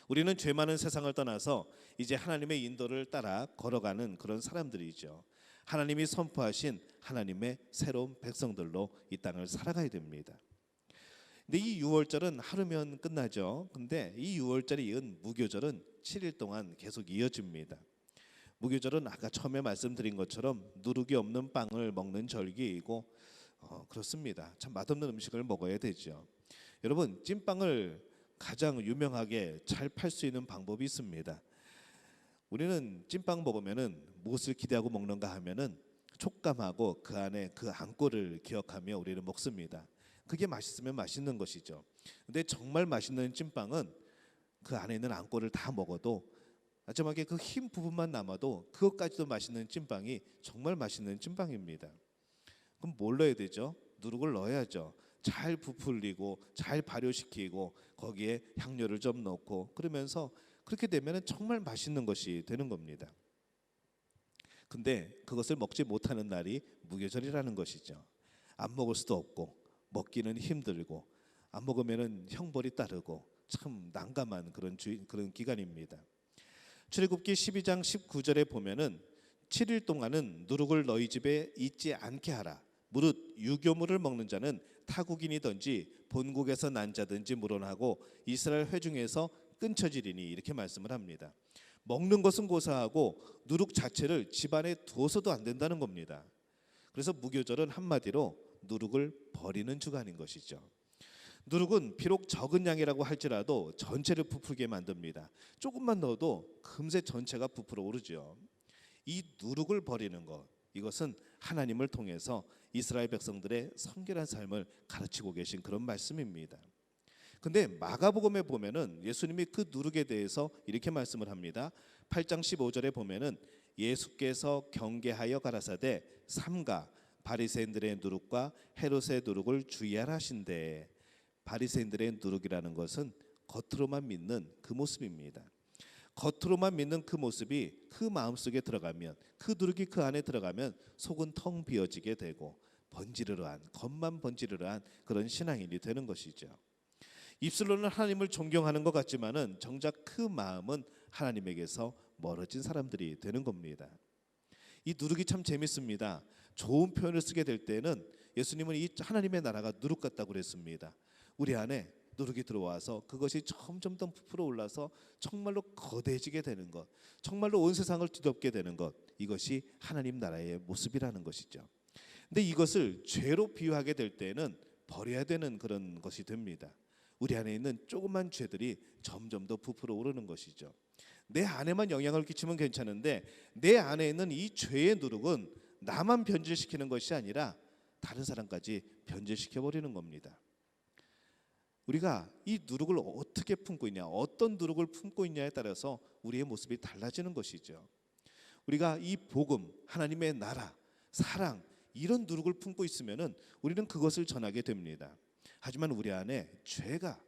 우리는 죄 많은 세상을 떠나서 이제 하나님의 인도를 따라 걸어가는 그런 사람들이죠. 하나님이 선포하신 하나님의 새로운 백성들로 이 땅을 살아가야 됩니다. 근데 이 유월절은 하루면 끝나죠. 근데 이 유월절에 이은 무교절은 7일 동안 계속 이어집니다. 무교절은 아까 처음에 말씀드린 것처럼 누룩이 없는 빵을 먹는 절기이고 그렇습니다. 참 맛없는 음식을 먹어야 되죠. 여러분, 찐빵을 가장 유명하게 잘 팔 수 있는 방법이 있습니다. 우리는 찐빵 먹으면은 무엇을 기대하고 먹는가 하면은 촉감하고 그 안에 그 안골을 기억하며 우리는 먹습니다. 그게 맛있으면 맛있는 것이죠. 근데 정말 맛있는 찐빵은 그 안에 있는 안골을 다 먹어도 마지막에 그 흰 부분만 남아도 그것까지도 맛있는 찐빵이 정말 맛있는 찐빵입니다. 그럼 뭘 넣어야 되죠? 누룩을 넣어야죠. 잘 부풀리고 잘 발효시키고 거기에 향료를 좀 넣고 그러면서 그렇게 되면 정말 맛있는 것이 되는 겁니다. 근데 그것을 먹지 못하는 날이 무교절이라는 것이죠. 안 먹을 수도 없고 먹기는 힘들고 안 먹으면 형벌이 따르고 참 난감한 그런 기간입니다. 출애굽기 12장 19절에 보면은 7일 동안은 누룩을 너희 집에 있지 않게 하라. 무릇 유교물을 먹는 자는 타국인이든지 본국에서 난 자든지 물어나고 이스라엘 회중에서 끊쳐지리니 이렇게 말씀을 합니다. 먹는 것은 고사하고 누룩 자체를 집안에 두어서도 안 된다는 겁니다. 그래서 무교절은 한마디로 누룩을 버리는 주간인 것이죠. 누룩은 비록 적은 양이라고 할지라도 전체를 부풀게 만듭니다. 조금만 넣어도 금세 전체가 부풀어 오르죠. 이 누룩을 버리는 것, 이것은 하나님을 통해서 이스라엘 백성들의 성결한 삶을 가르치고 계신 그런 말씀입니다. 근데 마가복음에 보면은 예수님이 그 누룩에 대해서 이렇게 말씀을 합니다. 8장 15절에 보면은 예수께서 경계하여 가라사대 삼가 바리새인들의 누룩과 헤롯의 누룩을 주의하라 하신대. 바리새인들의 누룩이라는 것은 겉으로만 믿는 그 모습입니다. 겉으로만 믿는 그 모습이 그 마음속에 들어가면, 그 누룩이 그 안에 들어가면 속은 텅 비어지게 되고 번지르르한, 겉만 번지르르한 그런 신앙인이 되는 것이죠. 입술로는 하나님을 존경하는 것 같지만은 정작 그 마음은 하나님에게서 멀어진 사람들이 되는 겁니다. 이 누룩이 참 재밌습니다. 좋은 표현을 쓰게 될 때는 예수님은 이 하나님의 나라가 누룩 같다고 그랬습니다. 우리 안에 누룩이 들어와서 그것이 점점 더 부풀어 올라서 정말로 거대해지게 되는 것, 정말로 온 세상을 뒤덮게 되는 것, 이것이 하나님 나라의 모습이라는 것이죠. 근데 이것을 죄로 비유하게 될 때는 버려야 되는 그런 것이 됩니다. 우리 안에 있는 조그만 죄들이 점점 더 부풀어 오르는 것이죠. 내 안에만 영향을 끼치면 괜찮은데 내 안에 있는 이 죄의 누룩은 나만 변질시키는 것이 아니라 다른 사람까지 변질시켜 버리는 겁니다. 우리가 이 누룩을 어떻게 품고 있냐, 어떤 누룩을 품고 있냐에 따라서 우리의 모습이 달라지는 것이죠. 우리가 이 복음, 하나님의 나라, 사랑, 이런 누룩을 품고 있으면은 우리는 그것을 전하게 됩니다. 하지만 우리 안에 죄가,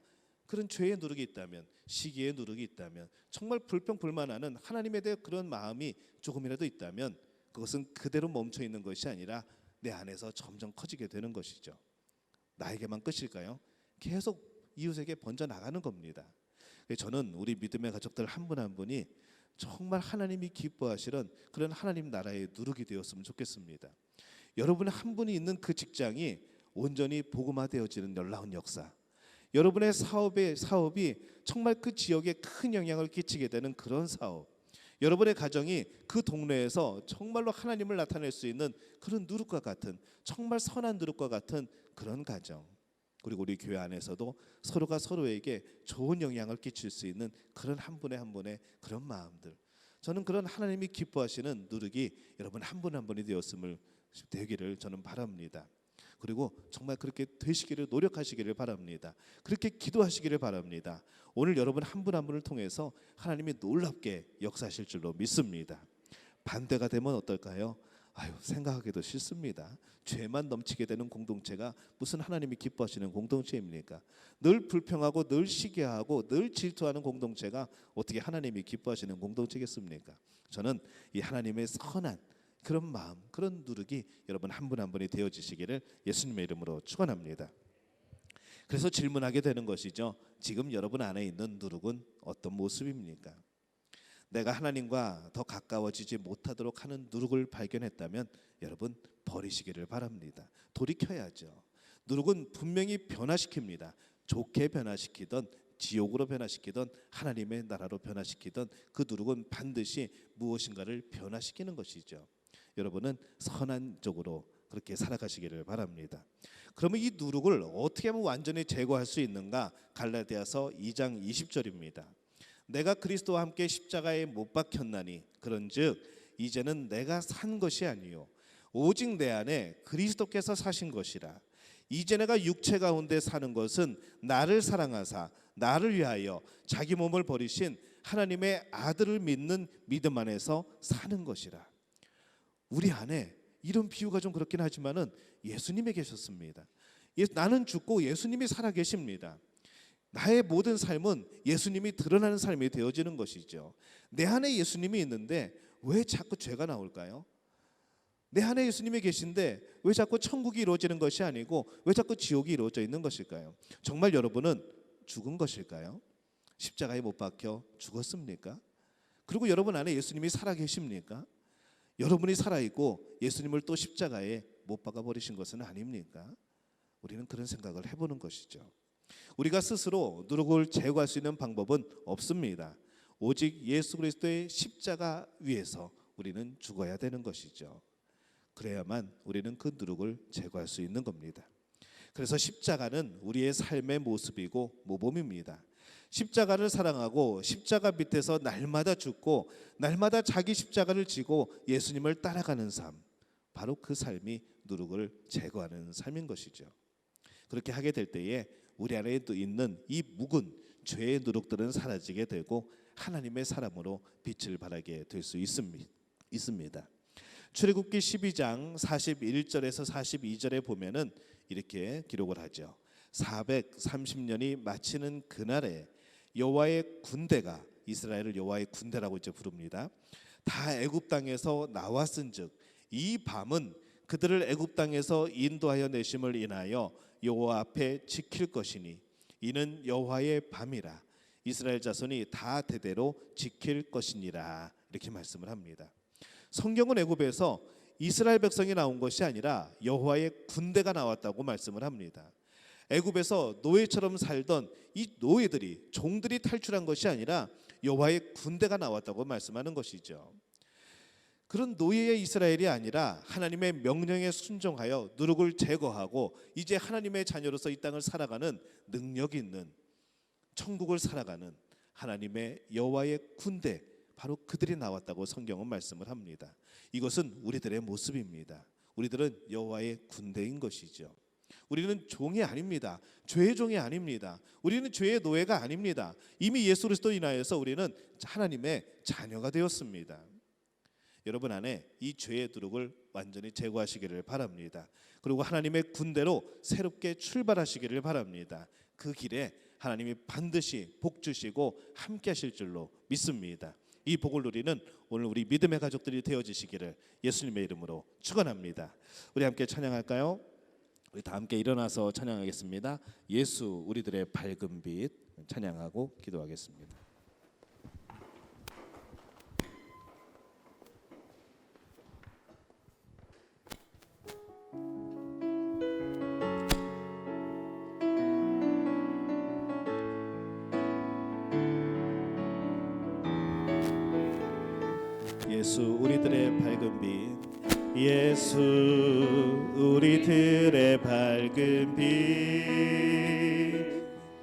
그런 죄의 누룩이 있다면, 시기의 누룩이 있다면, 정말 불평불만하는 하나님에 대해 그런 마음이 조금이라도 있다면 그것은 그대로 멈춰 있는 것이 아니라 내 안에서 점점 커지게 되는 것이죠. 나에게만 끝일까요? 계속 이웃에게 번져나가는 겁니다. 저는 우리 믿음의 가족들 한 분 한 분이 정말 하나님이 기뻐하시는 그런 하나님 나라의 누룩이 되었으면 좋겠습니다. 여러분 한 분이 있는 그 직장이 온전히 복음화되어지는 놀라운 역사, 여러분의 사업이 정말 그 지역에 큰 영향을 끼치게 되는 그런 사업, 여러분의 가정이 그 동네에서 정말로 하나님을 나타낼 수 있는 그런 누룩과 같은, 정말 선한 누룩과 같은 그런 가정, 그리고 우리 교회 안에서도 서로가 서로에게 좋은 영향을 끼칠 수 있는 그런 한 분의 그런 마음들, 저는 그런 하나님이 기뻐하시는 누룩이 여러분 한 분 한 분이 되기를 저는 바랍니다. 그리고 정말 그렇게 되시기를 노력하시기를 바랍니다. 그렇게 기도하시기를 바랍니다. 오늘 여러분 한 분 한 분을 통해서 하나님이 놀랍게 역사하실 줄로 믿습니다. 반대가 되면 어떨까요? 생각하기도 싫습니다. 죄만 넘치게 되는 공동체가 무슨 하나님이 기뻐하시는 공동체입니까? 늘 불평하고 늘 시기하고 늘 질투하는 공동체가 어떻게 하나님이 기뻐하시는 공동체겠습니까? 저는 이 하나님의 선한 그런 마음, 그런 누룩이 여러분 한 분 한 분이 되어지시기를 예수님의 이름으로 축원합니다. 그래서 질문하게 되는 것이죠. 지금 여러분 안에 있는 누룩은 어떤 모습입니까? 내가 하나님과 더 가까워지지 못하도록 하는 누룩을 발견했다면 여러분 버리시기를 바랍니다. 돌이켜야죠. 누룩은 분명히 변화시킵니다. 좋게 변화시키던, 지옥으로 변화시키던, 하나님의 나라로 변화시키던 그 누룩은 반드시 무엇인가를 변화시키는 것이죠. 여러분은 선한 쪽으로 그렇게 살아가시기를 바랍니다. 그러면 이 누룩을 어떻게 하면 완전히 제거할 수 있는가? 갈라디아서 2장 20절입니다. 내가 그리스도와 함께 십자가에 못 박혔나니 그런즉 이제는 내가 산 것이 아니요 오직 내 안에 그리스도께서 사신 것이라. 이제 내가 육체 가운데 사는 것은 나를 사랑하사 나를 위하여 자기 몸을 버리신 하나님의 아들을 믿는 믿음 안에서 사는 것이라. 우리 안에 이런 비유가 좀 그렇긴 하지만은 예수님이 계셨습니다. 나는 죽고 예수님이 살아 계십니다. 나의 모든 삶은 예수님이 드러나는 삶이 되어지는 것이죠. 내 안에 예수님이 있는데 왜 자꾸 죄가 나올까요? 내 안에 예수님이 계신데 왜 자꾸 천국이 이루어지는 것이 아니고 왜 자꾸 지옥이 이루어져 있는 것일까요? 정말 여러분은 죽은 것일까요? 십자가에 못 박혀 죽었습니까? 그리고 여러분 안에 예수님이 살아 계십니까? 여러분이 살아있고 예수님을 또 십자가에 못 박아 버리신 것은 아닙니까? 우리는 그런 생각을 해보는 것이죠. 우리가 스스로 누룩을 제거할 수 있는 방법은 없습니다. 오직 예수 그리스도의 십자가 위에서 우리는 죽어야 되는 것이죠. 그래야만 우리는 그 누룩을 제거할 수 있는 겁니다. 그래서 십자가는 우리의 삶의 모습이고 모범입니다. 십자가를 사랑하고 십자가 밑에서 날마다 죽고 날마다 자기 십자가를 지고 예수님을 따라가는 삶, 바로 그 삶이 누룩을 제거하는 삶인 것이죠. 그렇게 하게 될 때에 우리 안에 있는 이 묵은 죄의 누룩들은 사라지게 되고 하나님의 사람으로 빛을 발하게 될 수 있습니다. 출애굽기 12장 41절에서 42절에 보면은 이렇게 기록을 하죠. 430년이 마치는 그날에 여호와의 군대가, 이스라엘을 여호와의 군대라고 이제 부릅니다. 다 애굽 땅에서 나왔은즉 이 밤은 그들을 애굽 땅에서 인도하여 내심을 인하여 여호와 앞에 지킬 것이니 이는 여호와의 밤이라. 이스라엘 자손이 다 대대로 지킬 것이니라. 이렇게 말씀을 합니다. 성경은 애굽에서 이스라엘 백성이 나온 것이 아니라 여호와의 군대가 나왔다고 말씀을 합니다. 애굽에서 노예처럼 살던 이 노예들이, 종들이 탈출한 것이 아니라 여호와의 군대가 나왔다고 말씀하는 것이죠. 그런 노예의 이스라엘이 아니라 하나님의 명령에 순종하여 누룩을 제거하고 이제 하나님의 자녀로서 이 땅을 살아가는 능력 있는, 천국을 살아가는 하나님의 여호와의 군대, 바로 그들이 나왔다고 성경은 말씀을 합니다. 이것은 우리들의 모습입니다. 우리들은 여호와의 군대인 것이죠. 우리는 종이 아닙니다. 죄의 종이 아닙니다. 우리는 죄의 노예가 아닙니다. 이미 예수 그리스도 인하여서 우리는 하나님의 자녀가 되었습니다. 여러분 안에 이 죄의 두룩을 완전히 제거하시기를 바랍니다. 그리고 하나님의 군대로 새롭게 출발하시기를 바랍니다. 그 길에 하나님이 반드시 복 주시고 함께 하실 줄로 믿습니다. 이 복을 누리는 오늘 우리 믿음의 가족들이 되어지시기를 예수님의 이름으로 축원합니다. 우리 함께 찬양할까요? 우리 다 함께 일어나서 찬양하겠습니다. 예수 우리들의 밝은 빛 찬양하고 기도하겠습니다. 예수 우리들의 밝은 빛, 예수 우리들의 밝은 빛,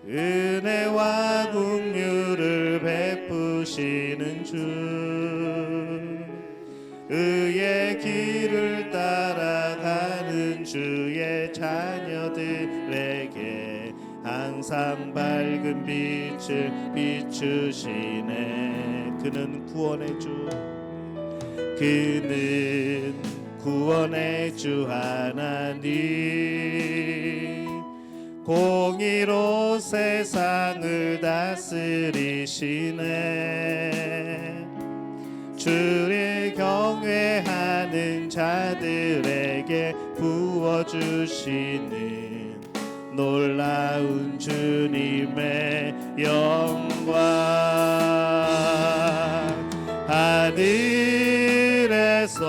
은혜와 긍휼을 베푸시는 주, 의의 길을 따라가는 주의 자녀들에게 항상 밝은 빛을 비추시네. 그는 구원의 주, 그는 구원의 주 하나님, 공의로 세상을 다스리시네. 주를 경외하는 자들에게 부어주시는 놀라운 주님의 영광. 하늘에서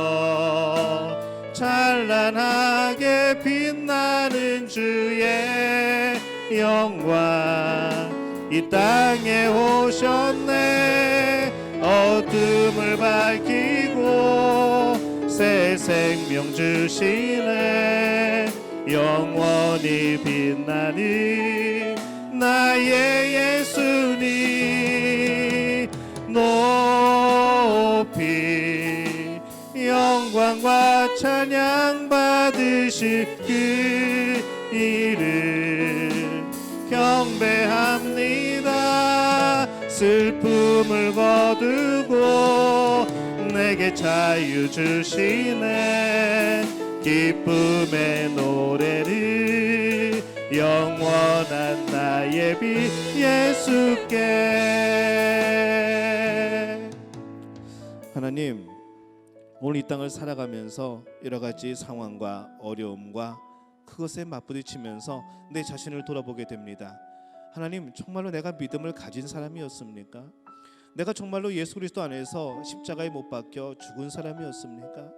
찬란하게 빛나는 주의 영광 이 땅에 오셨네. 어둠을 밝히고 새 생명 주시네. 영원히 빛나는 나의 예수님 높이 영광과 찬양 받으실 그 이름 경배합니다. 슬픔을 거두고 내게 자유 주시네. 기쁨의 노래를 영원한 나의 빛 예수께. 하나님, 오늘 이 땅을 살아가면서 여러 가지 상황과 어려움과 그것에 맞부딪히면서 내 자신을 돌아보게 됩니다. 하나님, 정말로 내가 믿음을 가진 사람이었습니까? 내가 정말로 예수 그리스도 안에서 십자가에 못 박혀 죽은 사람이었습니까?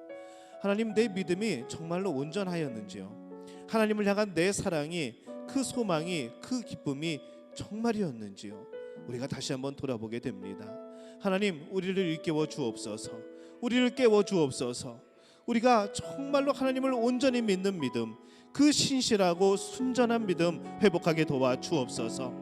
하나님, 내 믿음이 정말로 온전하였는지요? 하나님을 향한 내 사랑이, 그 소망이, 그 기쁨이 정말이었는지요? 우리가 다시 한번 돌아보게 됩니다. 하나님, 우리를 일깨워 주옵소서. 우리를 깨워 주옵소서. 우리가 정말로 하나님을 온전히 믿는 믿음, 그 신실하고 순전한 믿음 회복하게 도와 주옵소서.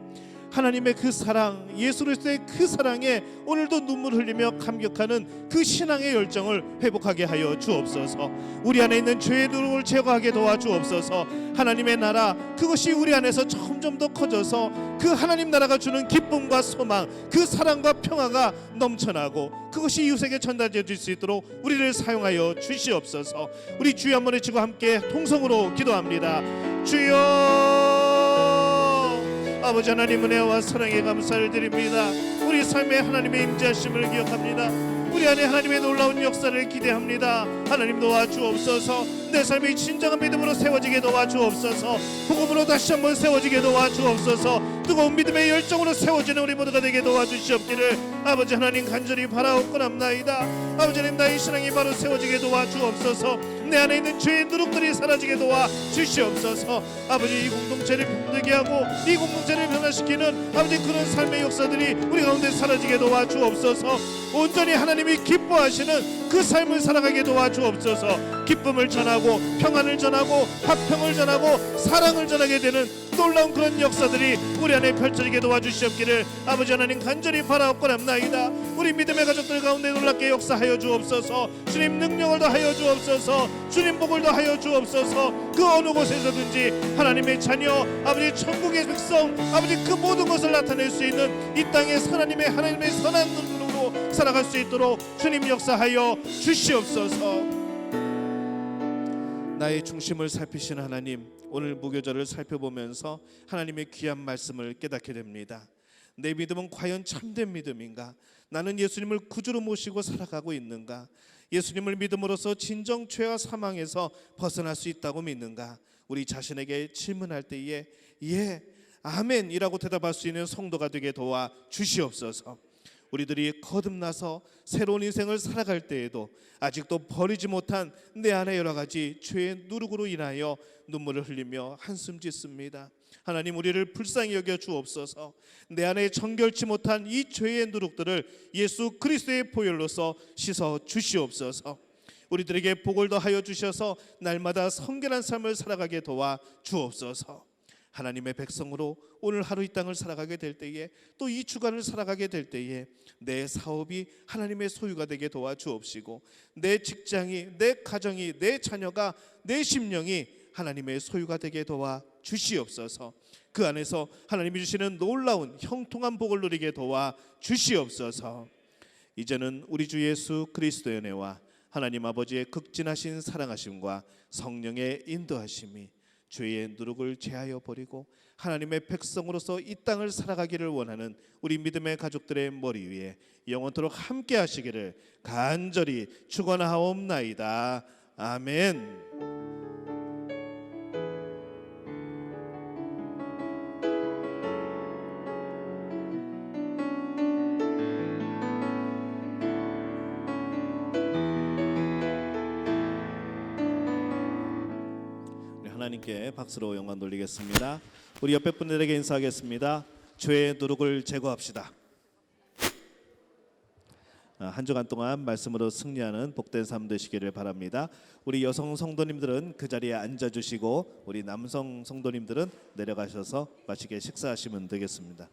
하나님의 그 사랑, 예수 그리스도의 그 사랑에 오늘도 눈물 흘리며 감격하는 그 신앙의 열정을 회복하게 하여 주옵소서. 우리 안에 있는 죄의 누룩을 제거하게 도와 주옵소서. 하나님의 나라, 그것이 우리 안에서 점점 더 커져서 그 하나님 나라가 주는 기쁨과 소망, 그 사랑과 평화가 넘쳐나고 그것이 이웃에게 전달될 수 있도록 우리를 사용하여 주시옵소서. 우리 주여 한번 외치고 함께 통성으로 기도합니다. 주여, 아버지 하나님, 은혜와 사랑에 감사를 드립니다. 우리 삶에 하나님의 임재하심을 기억합니다. 우리 안에 하나님의 놀라운 역사를 기대합니다. 하나님 도와주옵소서. 내 삶이 진정한 믿음으로 세워지게 도와주옵소서. 복음으로 다시 한번 세워지게 도와주옵소서. 뜨거운 믿음의 열정으로 세워지는 우리 모두가 되게 도와주시옵기를 아버지 하나님 간절히 바라옵고납나이다. 아버지 하나님, 나의 신앙이 바로 세워지게 도와주옵소서. 내 안에 있는 죄의 누룩들이 사라지게 도와주시옵소서. 아버지, 이 공동체를 병들게 하고 이 공동체를 변화시키는 아버지 그런 삶의 역사들이 우리 가운데 사라지게 도와주옵소서. 온전히 하나님이 기뻐하시는 그 삶을 살아가게 도와주옵소서. 기쁨을 전하고 평안을 전하고 화평을 전하고 사랑을 전하게 되는 놀라운 그런 역사들이 우리 안에 펼쳐지게 도와주시옵기를 아버지 하나님 간절히 바라옵고납나이다. 우리 믿음의 가족들 가운데 놀랍게 역사하여 주옵소서. 주님 능력을 더하여 주옵소서. 주님 복을 더하여 주옵소서. 그 어느 곳에서든지 하나님의 자녀, 아버지 천국의 백성, 아버지 그 모든 것을 나타낼 수 있는 이 땅에 하나님의 선한 눈으로 믿음으로 살아갈 수 있도록 주님 역사하여 주시옵소서. 나의 중심을 살피시는 하나님, 오늘 무교절을 살펴보면서 하나님의 귀한 말씀을 깨닫게 됩니다. 내 믿음은 과연 참된 믿음인가? 나는 예수님을 구주로 모시고 살아가고 있는가? 예수님을 믿음으로써 진정 죄와 사망에서 벗어날 수 있다고 믿는가? 우리 자신에게 질문할 때에 예, 아멘이라고 대답할 수 있는 성도가 되게 도와 주시옵소서. 우리들이 거듭나서 새로운 인생을 살아갈 때에도 아직도 버리지 못한 내 안의 여러 가지 죄의 누룩으로 인하여 눈물을 흘리며 한숨 짓습니다. 하나님, 우리를 불쌍히 여겨 주옵소서. 내 안에 정결치 못한 이 죄의 누룩들을 예수 그리스도의 보혈로서 씻어 주시옵소서. 우리들에게 복을 더하여 주셔서 날마다 성결한 삶을 살아가게 도와 주옵소서. 하나님의 백성으로 오늘 하루 이 땅을 살아가게 될 때에, 또 이 주간을 살아가게 될 때에 내 사업이 하나님의 소유가 되게 도와주옵시고, 내 직장이, 내 가정이, 내 자녀가, 내 심령이 하나님의 소유가 되게 도와 주시옵소서. 그 안에서 하나님이 주시는 놀라운 형통한 복을 누리게 도와 주시옵소서. 이제는 우리 주 예수 그리스도의 은혜와 하나님 아버지의 극진하신 사랑하심과 성령의 인도하심이 죄의 누룩을 제하여 버리고 하나님의 백성으로서 이 땅을 살아가기를 원하는 우리 믿음의 가족들의 머리 위에 영원토록 함께 하시기를 간절히 축원하옵나이다. 아멘. 하나님께 박수로 영광 돌리겠습니다. 우리 옆에 분들에게 인사하겠습니다. 죄의 누룩을 제거합시다. 한 주간 동안 말씀으로 승리하는 복된 삶 되시기를 바랍니다. 우리 여성 성도님들은 그 자리에 앉아주시고 우리 남성 성도님들은 내려가셔서 맛있게 식사하시면 되겠습니다.